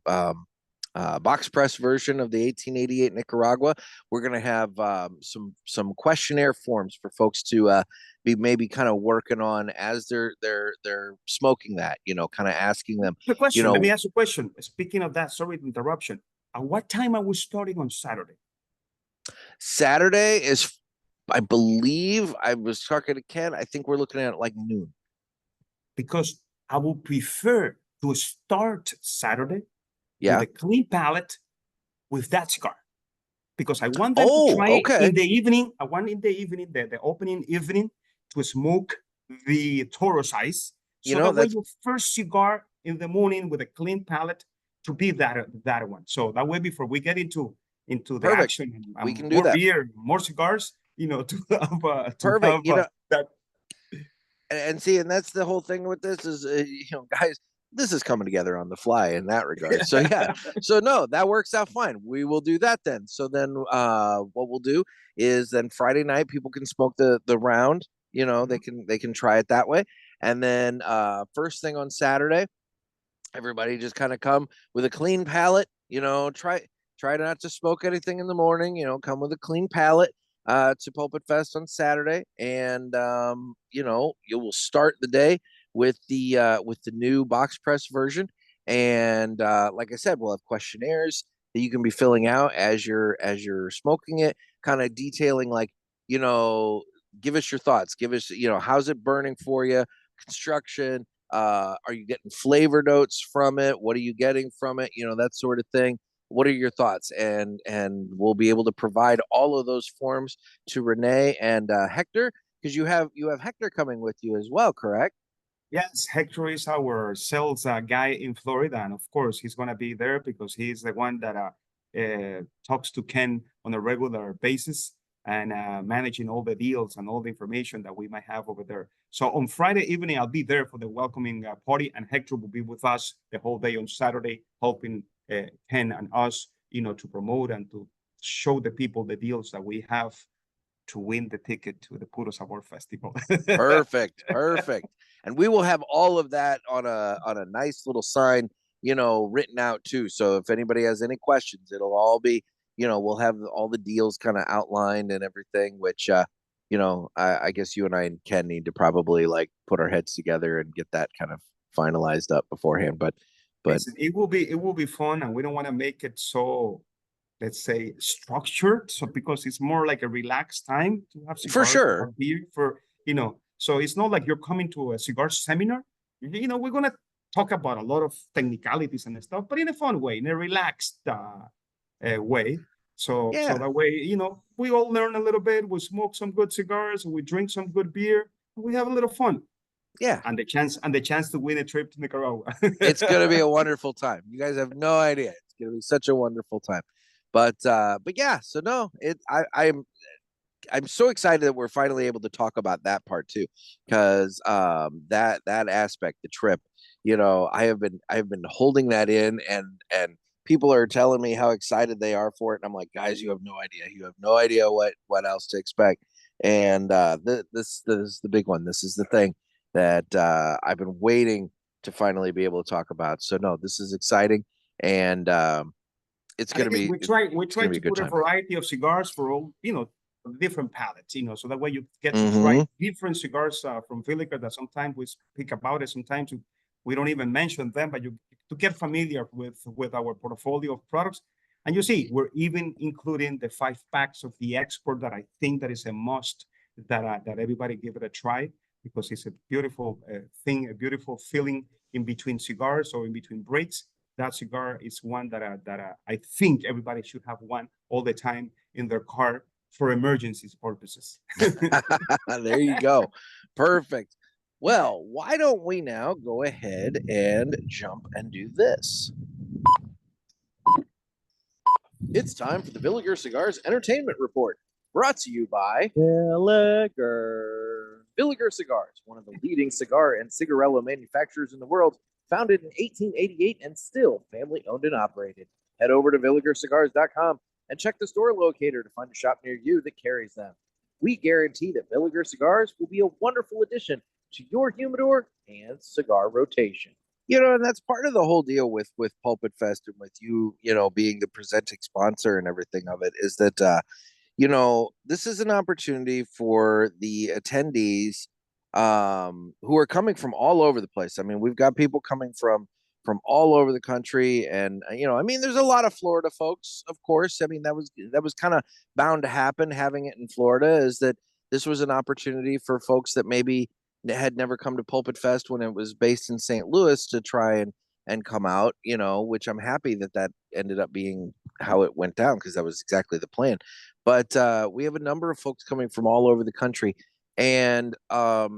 box press version of the 1888 Nicaragua, we're going to have some questionnaire forms for folks to be maybe kind of working on as they're smoking that, kind of asking them. The question, let me ask you a question. Speaking of that, sorry for interruption. At what time are we starting on Saturday? Saturday is, I believe, I was talking to Ken, I think we're looking at like noon. Because I would prefer to start Saturday with a clean palate with that cigar. Because I want them to try in the evening. I want in the evening, the opening evening, to smoke the Toro size. So that way your first cigar in the morning with a clean palate to be that one. So that way before we get into the action, we can do more that. Beer, more cigars, to have that. And see, and that's the whole thing with this is, guys, this is coming together on the fly in that regard. So yeah, so no, that works out fine. We will do that then. So then what we'll do is then Friday night, people can smoke the round, they can try it that way. And then first thing on Saturday, everybody just kind of come with a clean palate, try not to smoke anything in the morning, come with a clean palate to Pulpit Fest on Saturday, and you will start the day with the new box press version. And like I said, we'll have questionnaires that you can be filling out as you're smoking it, kind of detailing like, give us your thoughts, give us, how's it burning for you, construction, are you getting flavor notes from it, what are you getting from it, that sort of thing. What are your thoughts? And we'll be able to provide all of those forms to Renee and Hector, because you have Hector coming with you as well, correct? Yes, Hector is our sales guy in Florida, and of course he's going to be there because he's the one that talks to Ken on a regular basis and managing all the deals and all the information that we might have over there. So on Friday evening, I'll be there for the welcoming party, and Hector will be with us the whole day on Saturday, helping Ken and us, to promote and to show the people the deals that we have to win the ticket to the Puro Sabor Festival. Perfect. And we will have all of that on a nice little sign, written out too. So if anybody has any questions, it'll all be, we'll have all the deals kind of outlined and everything, which, I guess you and I and Ken need to probably like put our heads together and get that kind of finalized up beforehand. But listen, it will be fun, and we don't want to make it so, let's say, structured. So because it's more like a relaxed time to have cigars, for sure, beer, so it's not like you're coming to a cigar seminar. We're gonna talk about a lot of technicalities and stuff, but in a fun way, in a relaxed way. So that way, we all learn a little bit. We smoke some good cigars, we drink some good beer, and we have a little fun. Yeah. And the chance to win a trip to Nicaragua. It's going to be a wonderful time. You guys have no idea. It's going to be such a wonderful time. But yeah, so no, I'm so excited that we're finally able to talk about that part too, because that aspect, the trip, I have been holding that in, and people are telling me how excited they are for it, and I'm like, guys, you have no idea what else to expect. And this is the big one. This is the thing that I've been waiting to finally be able to talk about. So no, this is exciting, and it's going to be. We try to put a variety of cigars for all, different palettes, so that way you get to Mm-hmm. try different cigars from Villiger that sometimes we speak about it, sometimes we don't even mention them, but you to get familiar with our portfolio of products. And you see, we're even including the 5 packs of the export that I think that is a must, that everybody give it a try, because it's a beautiful thing, a beautiful feeling in between cigars or in between breaks. That cigar is one that I think everybody should have one all the time in their car for emergencies purposes. There you go. Perfect. Well, why don't we now go ahead and jump and do this? It's time for the Villiger Cigars Entertainment Report, brought to you by Villiger. Villiger Cigars, one of the leading cigar and cigarello manufacturers in the world, founded in 1888 and still family owned and operated. Head over to villigercigars.com and check the store locator to find a shop near you that carries them. We guarantee that Villiger Cigars will be a wonderful addition to your humidor and cigar rotation. And that's part of the whole deal with Pulpit Fest and with you, being the presenting sponsor and everything of it, is that, this is an opportunity for the attendees who are coming from all over the place. I mean, we've got people coming from all over the country, and there's a lot of Florida folks, of course. I mean, that was kind of bound to happen, having it in Florida, is that this was an opportunity for folks that maybe had never come to Pulpit Fest when it was based in St. Louis to try and come out, which I'm happy that ended up being how it went down, because that was exactly the plan. But we have a number of folks coming from all over the country, and at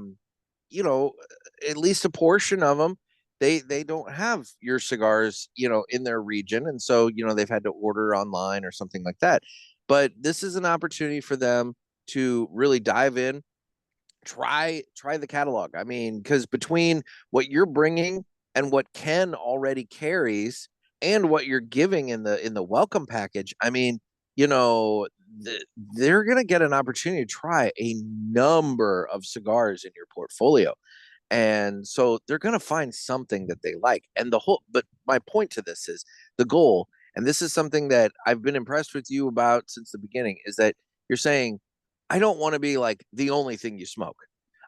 least a portion of them, they don't have your cigars, in their region, and so they've had to order online or something like that. But this is an opportunity for them to really dive in, try the catalog. I mean, because between what you're bringing and what Ken already carries and what you're giving in the welcome package, I mean, they're going to get an opportunity to try a number of cigars in your portfolio. And so they're going to find something that they like. But my point to this is the goal, and this is something that I've been impressed with you about since the beginning, is that you're saying, I don't want to be like the only thing you smoke.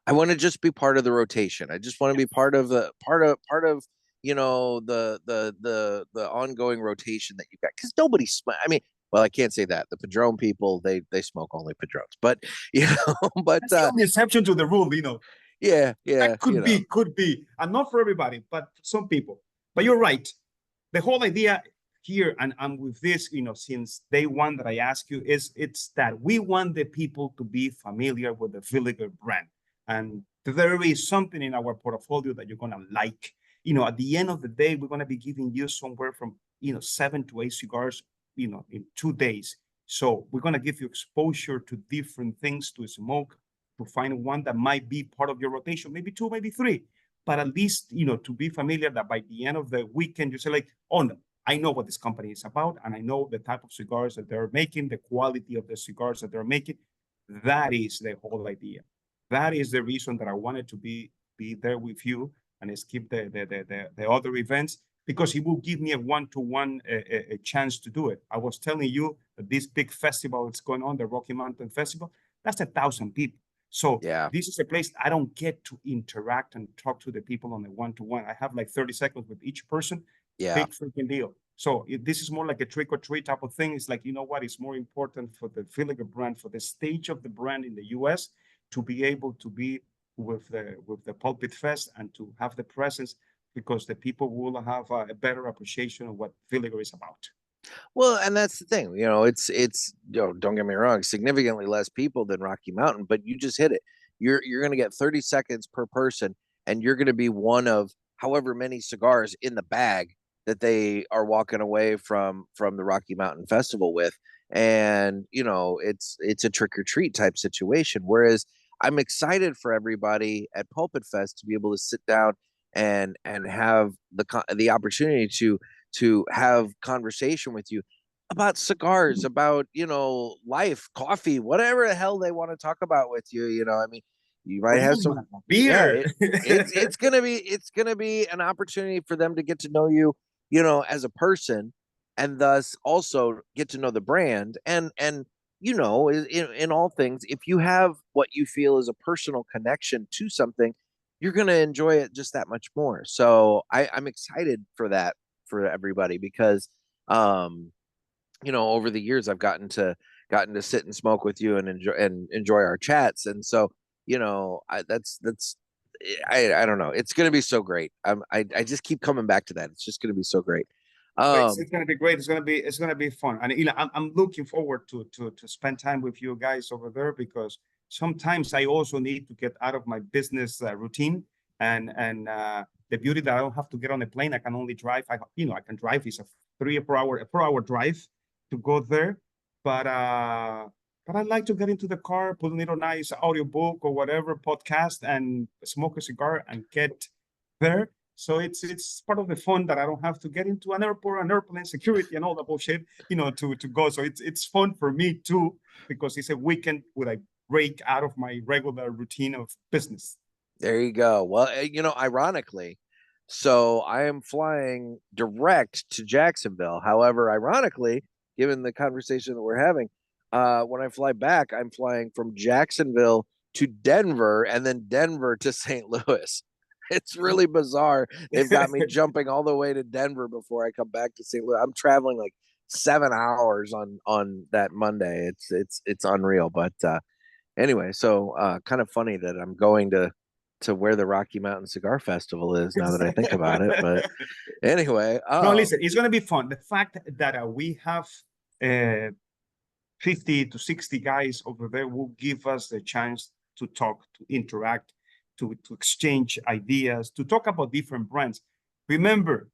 I want to just be part of the rotation. I just want to be part of the ongoing rotation that you've got. Because nobody I mean, well, I can't say that. The Padron people, they smoke only Padrones, but That's the only exception to the rule, Yeah, that could be, and not for everybody, but for some people. But you're right. The whole idea here, and with this, since day one that I ask you, it's that we want the people to be familiar with the Villiger brand, and there is something in our portfolio that you're gonna like. At the end of the day, we're gonna be giving you somewhere from 7 to 8 cigars, in 2 days. So we're gonna give you exposure to different things to smoke, to find one that might be part of your rotation, maybe 2, maybe 3. But at least, to be familiar that by the end of the weekend, you say like, oh no, I know what this company is about, and I know the type of cigars that they're making, the quality of the cigars that they're making. That is the whole idea. That is the reason that I wanted to be there with you and skip the other events, because it will give me a one-to-one a chance to do it. I was telling you that this big festival that's going on, the Rocky Mountain Festival, that's 1,000 people. So yeah, this is a place I don't get to interact and talk to the people on a one-to-one. I have like 30 seconds with each person. yeah. Big freaking deal. So this is more like a trick or treat type of thing. It's like, what is more important for the Villiger brand, for the stage of the brand in the US, to be able to be with the Pulpit Fest and to have the presence, because the people will have a better appreciation of what Villiger is about. Well, and that's the thing, it's don't get me wrong, significantly less people than Rocky Mountain, but you just hit it. You're going to get 30 seconds per person, and you're going to be one of however many cigars in the bag that they are walking away from the Rocky Mountain Festival with. And it's a trick or treat type situation. Whereas I'm excited for everybody at Pulpit Fest to be able to sit down and have the opportunity to have conversation with you about cigars, about life, coffee, whatever the hell they want to talk about with you. I mean, you might have some beer. It's gonna be an opportunity for them to get to know you, as a person, and thus also get to know the brand. And in all things, if you have what you feel is a personal connection to something, you're going to enjoy it just that much more. So I'm excited for that for everybody because, over the years I've gotten to sit and smoke with you and enjoy our chats. And so, I don't know. It's going to be so great. I just keep coming back to that. It's just going to be so great. It's going to be great. It's going to be fun. And I'm looking forward to spend time with you guys over there, because sometimes I also need to get out of my business routine, and the beauty that I don't have to get on a plane. I can only drive. I can drive. It's a 4 hour drive to go there. But I'd like to get into the car, put a little nice audiobook or whatever podcast, and smoke a cigar and get there. So it's part of the fun that I don't have to get into an airport, an airplane, security, and all that bullshit, to go. So it's fun for me too, because it's a weekend where I break out of my regular routine of business. There you go. Well, ironically, so I am flying direct to Jacksonville. However, ironically, given the conversation that we're having, when I fly back, I'm flying from Jacksonville to Denver and then Denver to St. Louis. It's really bizarre. They've got me jumping all the way to Denver before I come back to St. Louis. I'm traveling like 7 hours on that Monday. It's unreal. But anyway, so kind of funny that I'm going to where the Rocky Mountain Cigar Festival is, now that I think about it. But anyway, no, listen, it's going to be fun. The fact that we have 50 to 60 guys over there will give us the chance to talk, to interact, to exchange ideas, to talk about different brands. Remember,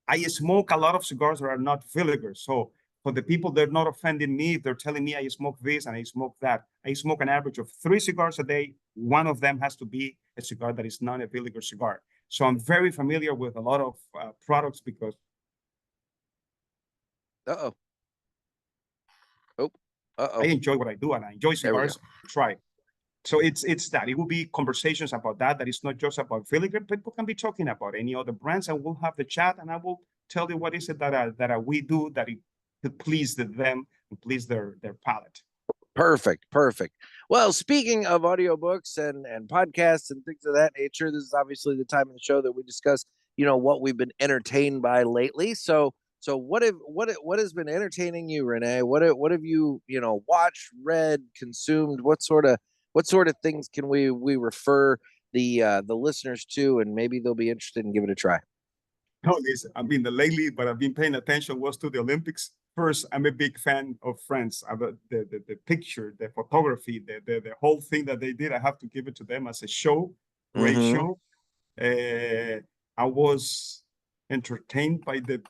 I smoke a lot of cigars that are not Villiger. So for the people that are not offending me, if they're telling me I smoke this and I smoke that, I smoke an average of 3 cigars a day. One of them has to be a cigar that is not a Villiger cigar. So I'm very familiar with a lot of products because. I enjoy what I do, and I enjoy cigars. Try. So it's that. It will be conversations about that. That is not just about Villiger. People can be talking about any other brands, and we'll have the chat, and I will tell you what is it that we do that it could please them and please their palate. Perfect. Well, speaking of audiobooks and podcasts and things of that nature, this is obviously the time of the show that we discuss, what we've been entertained by lately. So what has been entertaining you, René? What have you watched, read, consumed? What sort of things can we refer the listeners to, and maybe they'll be interested and give it a try? No, listen, lately, but I've been paying attention was to the Olympics. First, I'm a big fan of France. The picture, the photography, the whole thing that they did, I have to give it to them as a show, great show. I was entertained by the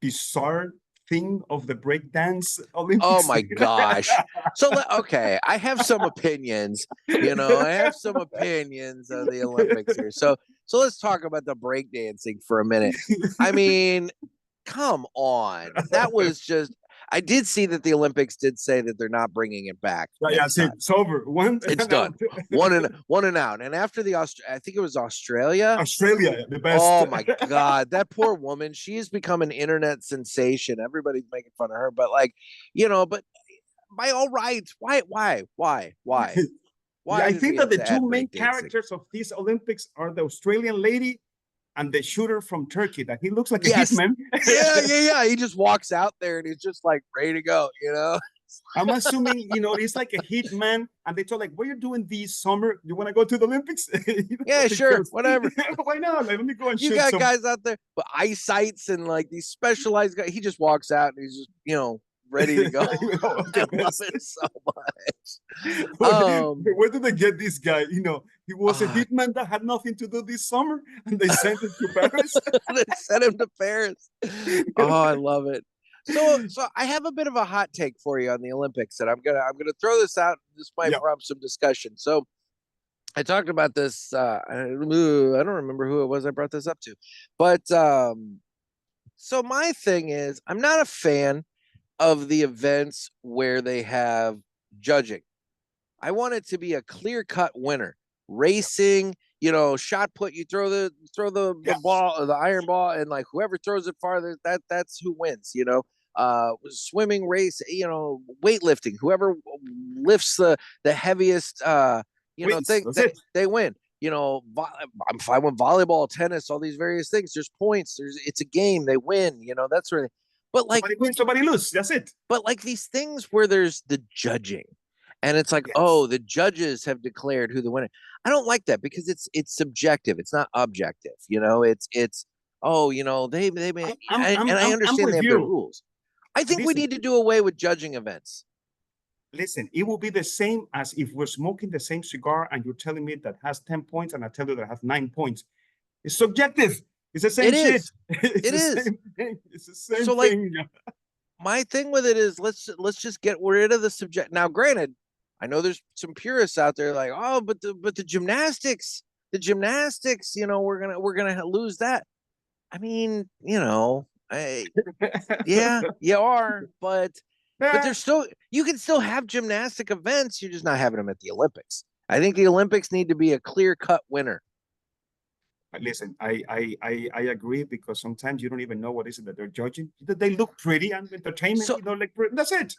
bizarre thing of the breakdance Olympics. Oh my gosh. So, okay, I have some opinions, I have some opinions of the Olympics here. So let's talk about the breakdancing for a minute. I mean, come on. That was just, I did see that the Olympics did say that they're not bringing it back. Yeah, it's over. It's done. One and out. And after I think it was Australia, the best. Oh my God, that poor woman. She has become an internet sensation. Everybody's making fun of her, but but by all rights, why? I think that the two main characters of these Olympics are the Australian lady and the shooter from Turkey, that he looks like a hitman. Yeah. He just walks out there and he's just like ready to go, I'm assuming, he's like a hitman, and they told where you doing this summer? You want to go to the Olympics? Yeah, sure, whatever. Why not? Let me go and shoot. You got guys out there, but eyesights and these specialized guys. He just walks out and he's just, ready to go. I love it so much. Where did they get this guy? He was a hitman that had nothing to do this summer, and they sent him to Paris. They sent him to Paris. Oh, I love it. So I have a bit of a hot take for you on the Olympics, and I'm gonna throw this out. This might prompt some discussion. So I talked about this. I don't remember who it was I brought this up to, but so my thing is, I'm not a fan of the events where they have judging. I want it to be a clear-cut winner. Racing, shot put, you throw the ball or the iron ball, and whoever throws it farther, that's who wins. swimming race, weightlifting, whoever lifts the heaviest, Wins. thing, That's it. they win. I'm fine with volleyball, tennis, all these various things. There's points. It's a game. They win. That sort of thing. But like, somebody wins, somebody loses. That's it. But like these things where there's the judging, and it's like, Yes. oh, the judges have declared who the winner. I don't like that because it's subjective. It's not objective. It's they may, and I understand they have their rules. I think we need to do away with judging events. Listen, it will be the same as if we're smoking the same cigar and you're telling me that has 10 points and I tell you that has 9 points. It's subjective. It's the same shit. It is. It's the same so thing. My thing with it is let's just get rid of the subject. Now, granted, I know there's some purists out there like, oh, but the gymnastics, we're gonna lose that. I mean, yeah, you are, but there's still, you can still have gymnastic events. You're just not having them at the Olympics. I think the Olympics need to be a clear-cut winner. Listen, I agree, because sometimes you don't even know what is it that they're judging. They look pretty and entertainment, that's it.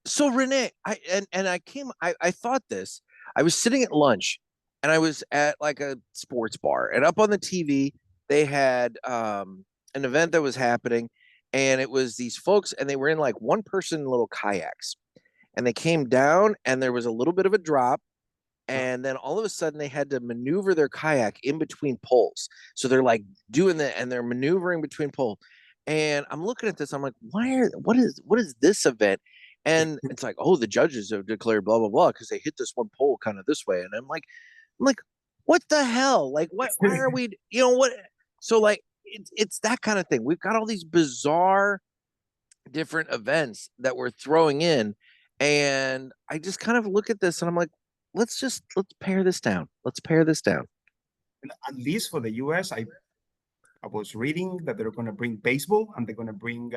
So René, I thought this. I was sitting at lunch and I was at like a sports bar, and up on the TV they had an event that was happening, and it was these folks, and they were in like one person little kayaks, and they came down and there was a little bit of a drop. And then all of a sudden they had to maneuver their kayak in between poles. So they're like doing that and they're maneuvering between poles. And I'm looking at this. I'm like, what is this event? And it's like, oh, the judges have declared blah, blah, blah, because they hit this one pole kind of this way. And I'm like, what the hell? Like, why are we, what? So like, it's that kind of thing. We've got all these bizarre different events that we're throwing in. And I just kind of look at this and I'm like, let's pare this down. Let's pare this down. At least for the US, I was reading that they're going to bring baseball, and they're going to bring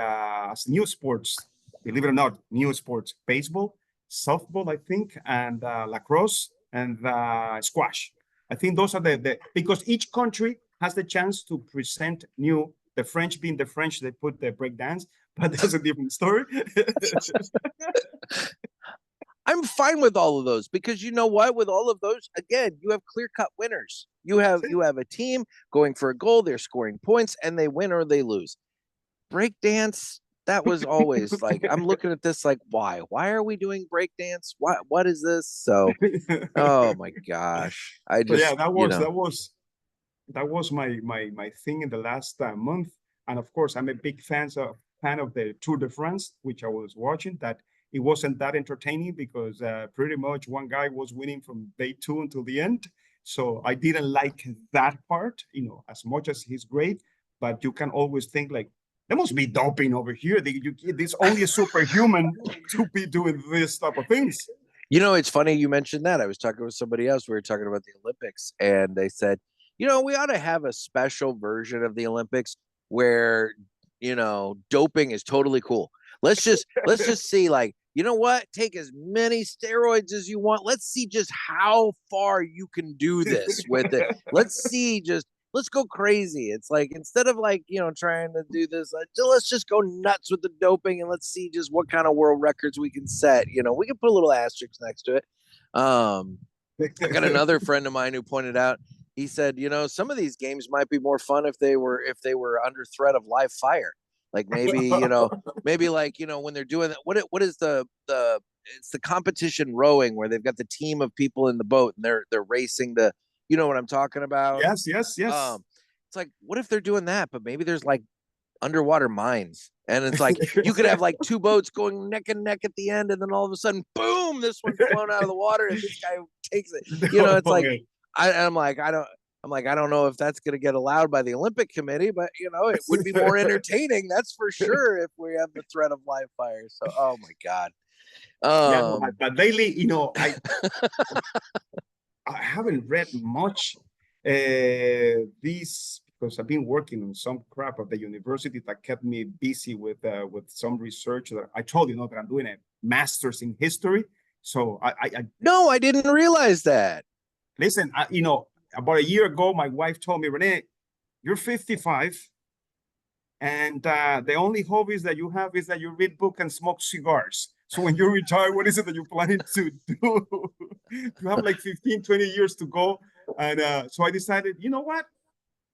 new sports. Believe it or not, new sports: baseball, softball, I think, and lacrosse and squash. I think those are because each country has the chance to present new. The French, being the French, they put the breakdance, but that's a different story. I'm fine with all of those, because you know what? With all of those, again, you have clear-cut winners. You have a team going for a goal, they're scoring points, and they win or they lose. Breakdance, that was always like, I'm looking at this like, why? Why are we doing breakdance? What is this? So, oh my gosh. That was my thing in the last month. And of course, I'm a big fan of the Tour de France, which I was watching. That it wasn't that entertaining because pretty much one guy was winning from day 2 until the end. So I didn't like that part, as much as he's great. But you can always think like, there must be doping over here. There's only a superhuman to be doing this type of things. It's funny you mentioned that. I was talking with somebody else. We were talking about the Olympics, and they said, we ought to have a special version of the Olympics where, doping is totally cool. Let's just see, like, you know what? Take as many steroids as you want. Let's see just how far you can do this with it. Let's go crazy. It's like, instead of like, trying to do this, let's just go nuts with the doping, and let's see just what kind of world records we can set. We can put a little asterisk next to it. I got another friend of mine who pointed out, he said, some of these games might be more fun if they were under threat of live fire. Like maybe, maybe like, when they're doing that, what is it's the competition rowing where they've got the team of people in the boat and they're racing you know what I'm talking about? Yes. It's like, what if they're doing that, but maybe there's like underwater mines, and it's like, you could have like 2 boats going neck and neck at the end. And then all of a sudden, boom, this one's blown out of the water and this guy takes it, it's like, I'm like, I don't know if that's going to get allowed by the Olympic Committee, but it would be more entertaining, that's for sure, if we have the threat of live fire. So, oh my God. But lately, I haven't read much these, because I've been working on some crap at the university that kept me busy with some research. That I told you, that I'm doing a master's in history. So no, I didn't realize that. Listen, about a year ago, my wife told me, René, you're 55 And the only hobbies that you have is that you read books and smoke cigars. So when you retire, what is it that you're planning to do? You have like 15, 20 years to go. And so I decided, you know what?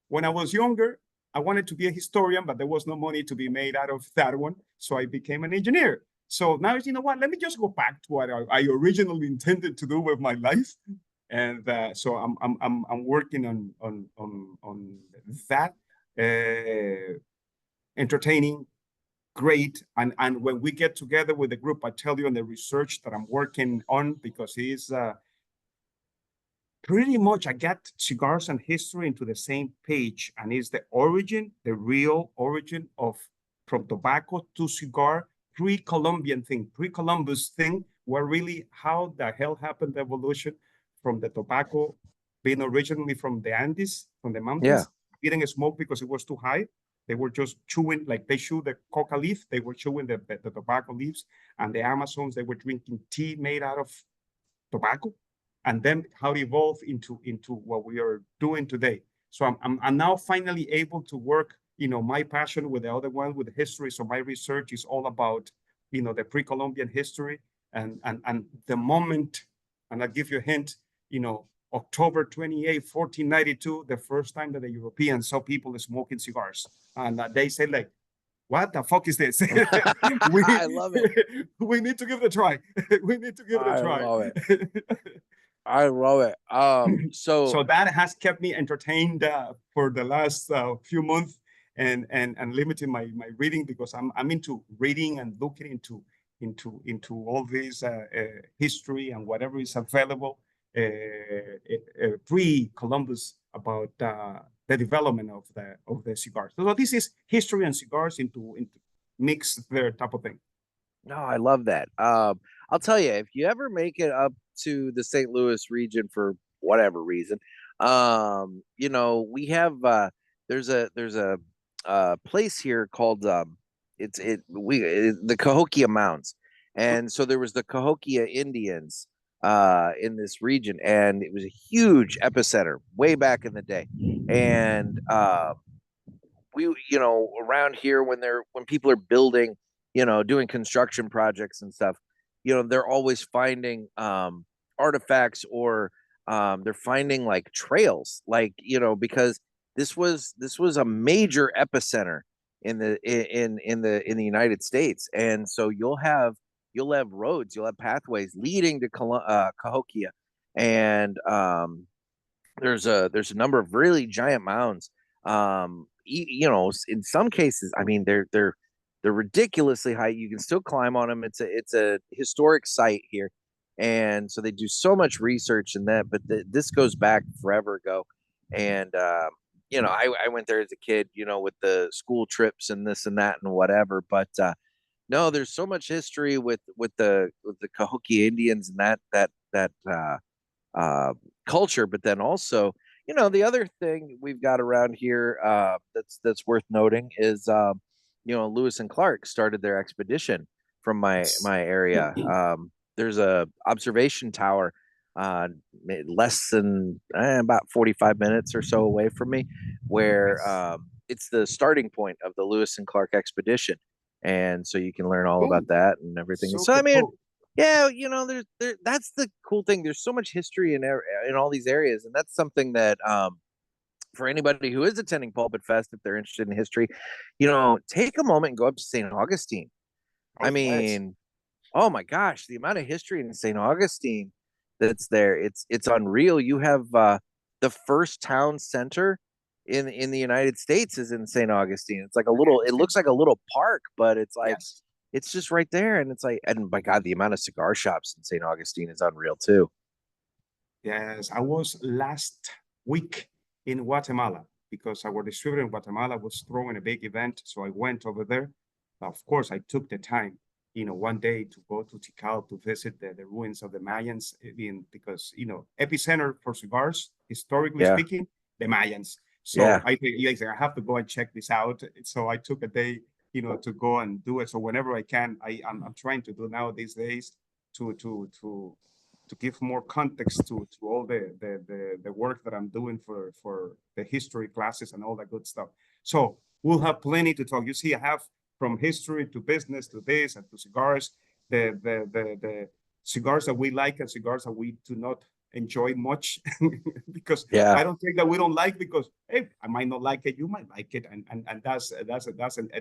When I was younger, I wanted to be a historian, but there was no money to be made out of that one. So I became an engineer. So now, you know what? Let me just go back to what I originally intended to do with my life. And so I'm working on that. Entertaining, great. And when we get together with the group, I tell you on the research that I'm working on, because it's pretty much I got cigars and history into the same page, and it's the origin, the real origin of from tobacco to cigar, pre-Columbian thing, pre-Columbus thing, where really how the hell happened the evolution from the tobacco being originally from the Andes, from the mountains, didn't smoke because it was too high. They were just chewing, like they chew the coca leaf, they were chewing the tobacco leaves, and the Amazons, they were drinking tea made out of tobacco, and then how it evolved into what we are doing today. So I'm now finally able to work, you know, my passion with the other one, with the history. So my research is all about, you know, the pre-Columbian history and the moment, and I'll give you a hint, you know, October 28, 1492, the first time that the Europeans saw people smoking cigars. And they said, like, what the fuck is this? I love it. We need to give it a try. We need to give it a try. I love it. I love it. So that has kept me entertained for the last few months, and limiting my reading, because I'm into reading and looking into all this history and whatever is available pre-Columbus about the development of the cigars. So this is history and cigars into mix their type of thing. No, I love that. I'll tell you, if you ever make it up to the St. Louis region for whatever reason, you know, we have there's a place here called the Cahokia Mounds, and so there was the Cahokia Indians in this region, and it was a huge epicenter way back in the day, and we, you know, around here when people are building, you know, doing construction projects and stuff, you know, they're always finding artifacts, or they're finding like trails, like, you know, because this was a major epicenter in the United States, and so you'll have roads, you'll have pathways leading to Cahokia, and there's a number of really giant mounds. You know, in some cases, I mean, they're ridiculously high. You can still climb on them. It's a historic site here, and so they do so much research in that. But this goes back forever ago, and you know, I went there as a kid, you know, with the school trips and this and that and whatever. But no, there's so much history with the Cahokia Indians and that culture. But then also, you know, the other thing we've got around here that's worth noting is you know, Lewis and Clark started their expedition from my area. There's a observation tower less than about 45 minutes or so away from me, where it's the starting point of the Lewis and Clark expedition, and so you can learn all about that and everything. So I mean, cool. yeah, you know, that's the cool thing. There's so much history in all these areas, and that's something that for anybody who is attending Pulpit Fest, if they're interested in history, you know, take a moment and go up to St. Augustine. I mean, oh my gosh, the amount of history in St. Augustine that's there, it's unreal. You have the first town center in the United States is in St. Augustine. It's like it looks like a little park, but it's like it's just right there, and it's like, and my God, the amount of cigar shops in St. Augustine is unreal too. Yes, I was last week in Guatemala because our distributor in Guatemala was throwing a big event. So I went over there. Of course, I took the time, you know, one day to go to Tikal to visit the ruins of the Mayans, because, you know, epicenter for cigars, historically speaking, the Mayans. So I think I have to go and check this out. So I took a day, you know, to go and do it. So whenever I can, I'm trying to do now these days to give more context to all the work that I'm doing for the history classes and all that good stuff. So we'll have plenty to talk. You see, I have from history to business to this and to cigars, the cigars that we like and cigars that we do not enjoy much because I don't think that we don't like because hey, I might not like it, you might like it, and that's a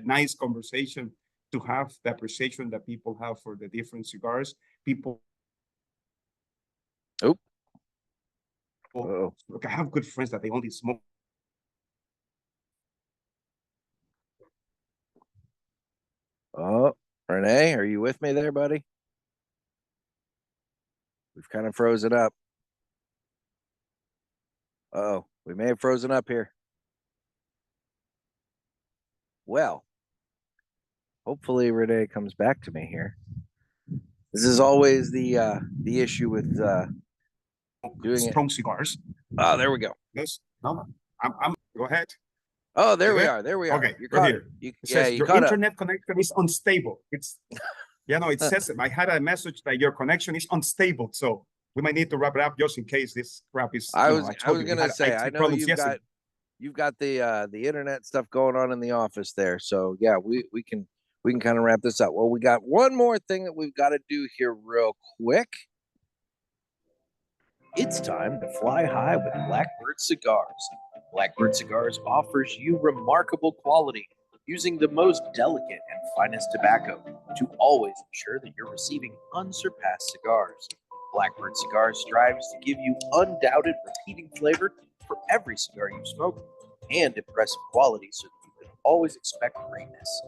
nice conversation to have, the appreciation that people have for the different cigars. People, look, I have good friends that they only smoke. Oh, Renee, are you with me there, buddy? We've kind of frozen up. Uh-oh, we may have frozen up here. Well, hopefully Renee comes back to me here. This is always the issue with doing strong cigars. Oh, there we go. Yes. No, I'm go ahead. Oh, there we are. There we are. Okay, you caught it. You, it yeah, says you your caught internet connection is unstable. It's it says I had a message that your connection is unstable. So we might need to wrap it up just in case this crap is. I was gonna say, I know you've got the internet stuff going on in the office there. So yeah, we can kind of wrap this up. Well, we got one more thing that we've got to do here real quick. It's time to fly high with Blackbird Cigars. Blackbird Cigars offers you remarkable quality using the most delicate and finest tobacco to always ensure that you're receiving unsurpassed cigars. Blackbird Cigars strives to give you undoubted repeating flavor for every cigar you smoke and impressive quality so that you can always expect greatness.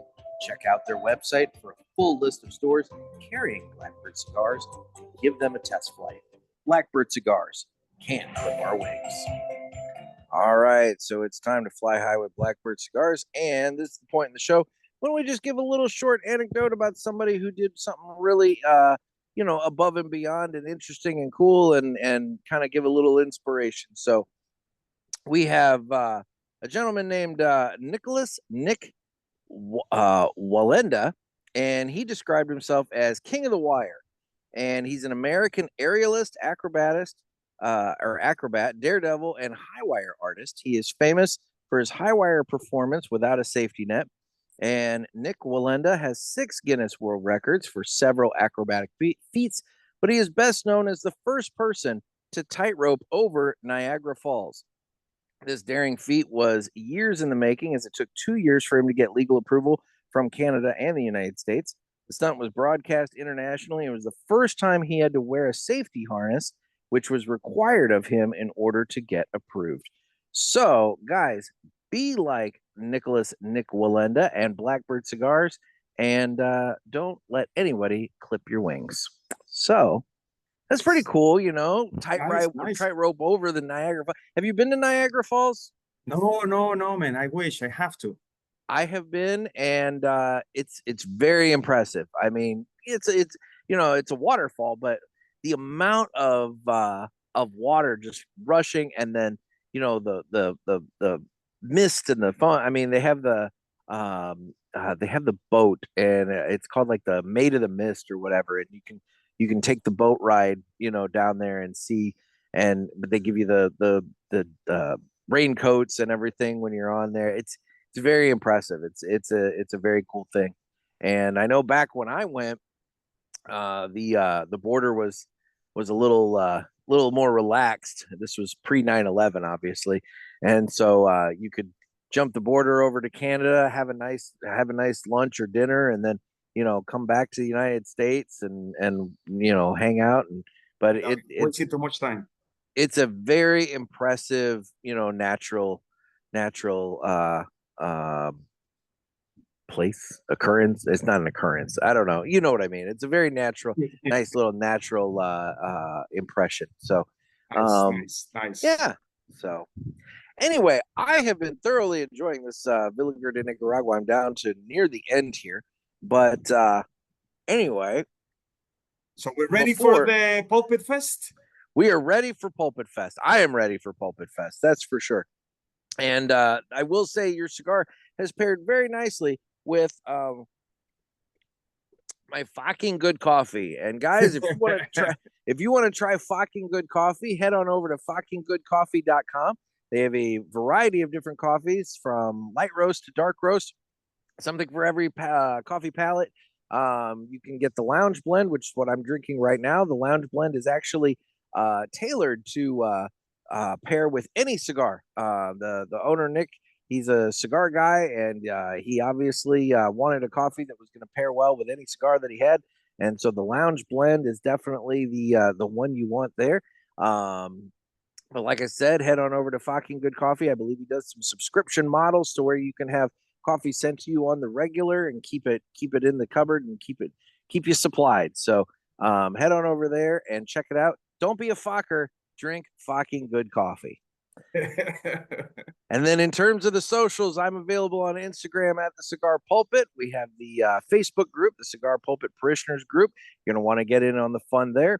Check out their website for a full list of stores carrying Blackbird Cigars and give them a test flight. Blackbird Cigars can't clip our wings. All right, so it's time to fly high with Blackbird Cigars, and this is the point in the show when we just give a little short anecdote about somebody who did something really, above and beyond and interesting and cool, and kind of give a little inspiration. So we have a gentleman named Nick Walenda, and he described himself as King of the Wire. And he's an American aerialist, acrobat, daredevil, and high wire artist. He is famous for his high wire performance without a safety net. And Nick Walenda has 6 Guinness World Records for several acrobatic feats, but he is best known as the first person to tightrope over Niagara Falls. This daring feat was years in the making, as it took 2 years for him to get legal approval from Canada and the United States. The stunt was broadcast internationally. It was the first time he had to wear a safety harness, which was required of him in order to get approved. So, guys, be like Nick Walenda and Blackbird Cigars, and don't let anybody clip your wings. So, that's pretty cool, tightrope over the Niagara Falls. Have you been to Niagara Falls? No, man. I wish. I have to. I have been, and it's very impressive. I mean, it's a waterfall, but the amount of water just rushing, and then the mist and the fun. I mean, they have the boat, and it's called like the Maid of the Mist or whatever, and you can take the boat ride, down there and see, but they give you the raincoats and everything when you're on there. It's very impressive. It's a very cool thing. And I know back when I went, the border was a little more relaxed. This was pre 9/11, obviously, and so you could jump the border over to Canada, have a nice lunch or dinner, and then come back to the United States and hang out. But it's too much time. It's a very impressive natural place occurrence. It's not an occurrence. I don't know. You know what I mean? It's a very nice little natural impression. So, nice. Yeah. So, anyway, I have been thoroughly enjoying this Villiger de Nicaragua. I'm down to near the end here, but anyway. So we're ready for the PulpitFest. We are ready for PulpitFest. I am ready for PulpitFest. That's for sure. And I will say your cigar has paired very nicely with my fucking good coffee. And guys, if you want to try fucking good coffee, head on over to fuckinggoodcoffee.com. They have a variety of different coffees from light roast to dark roast, something for every coffee palate. You can get the lounge blend, which is what I'm drinking right now. The lounge blend is actually tailored to pair with any cigar. The owner, Nick, he's a cigar guy, and he obviously wanted a coffee that was going to pair well with any cigar that he had. And so the lounge blend is definitely the one you want there. But like I said, head on over to Fucking Good Coffee. I believe he does some subscription models to where you can have coffee sent to you on the regular and keep it in the cupboard and keep you supplied. So head on over there and check it out. Don't be a fucker. Drink fucking good coffee. And then in terms of the socials, I'm available on Instagram at the Cigar Pulpit. We have the Facebook group, the Cigar Pulpit Parishioners group. You're going to want to get in on the fun there.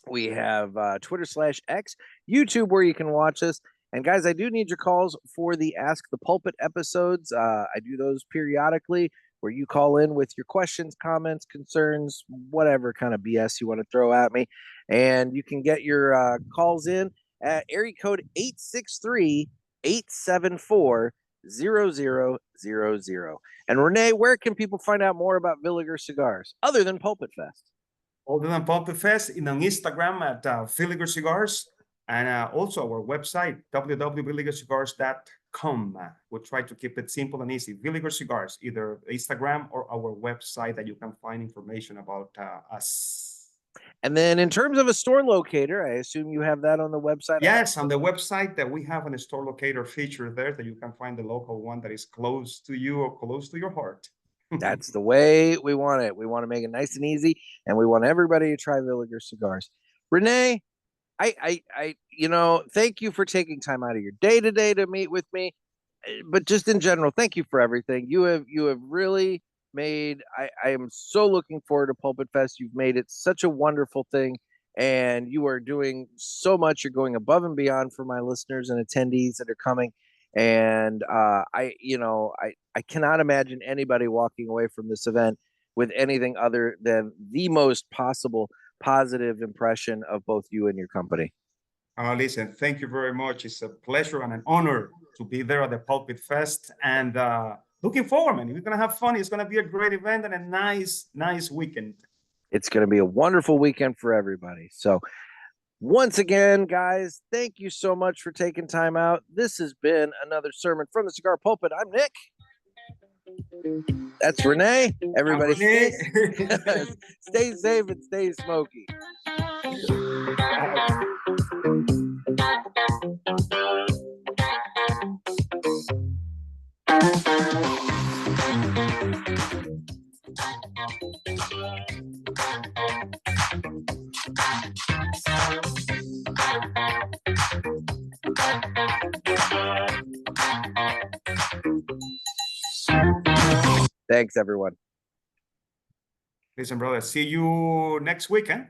We have Twitter/X, YouTube where you can watch us. And guys, I do need your calls for the Ask the Pulpit episodes. I do those periodically where you call in with your questions, comments, concerns, whatever kind of BS you want to throw at me. And you can get your calls in at area code 863-874-0000. And Renee, where can people find out more about Villiger Cigars other than Pulpit Fest? Other than PulpitFest, on Instagram at Villiger Cigars, and also our website, www.villigercigars.com. We'll try to keep it simple and easy. Villiger Cigars, either Instagram or our website that you can find information about us. And then in terms of a store locator, I assume you have that on the website? Yes, on the website that we have a store locator feature there that you can find the local one that is close to you or close to your heart. That's the way we want it. We want to make it nice and easy, and we want everybody to try Villiger Cigars. Renee, I thank you for taking time out of your day today to meet with me. But just in general, thank you for everything. You have really made. I am so looking forward to Pulpit Fest. You've made it such a wonderful thing, and you are doing so much. You're going above and beyond for my listeners and attendees that are coming. And I cannot imagine anybody walking away from this event with anything other than the most possible positive impression of both you and your company. Listen, thank you very much. It's a pleasure and an honor to be there at the Pulpit Fest, and looking forward, man. We're gonna have fun. It's gonna be a great event and a nice weekend. It's gonna be a wonderful weekend for everybody. So once again, guys, thank you so much for taking time out. This has been another sermon from the Cigar Pulpit. I'm Nick. That's Renee. Everybody stay safe and stay smoky. Thanks, everyone. Listen, brother, see you next weekend.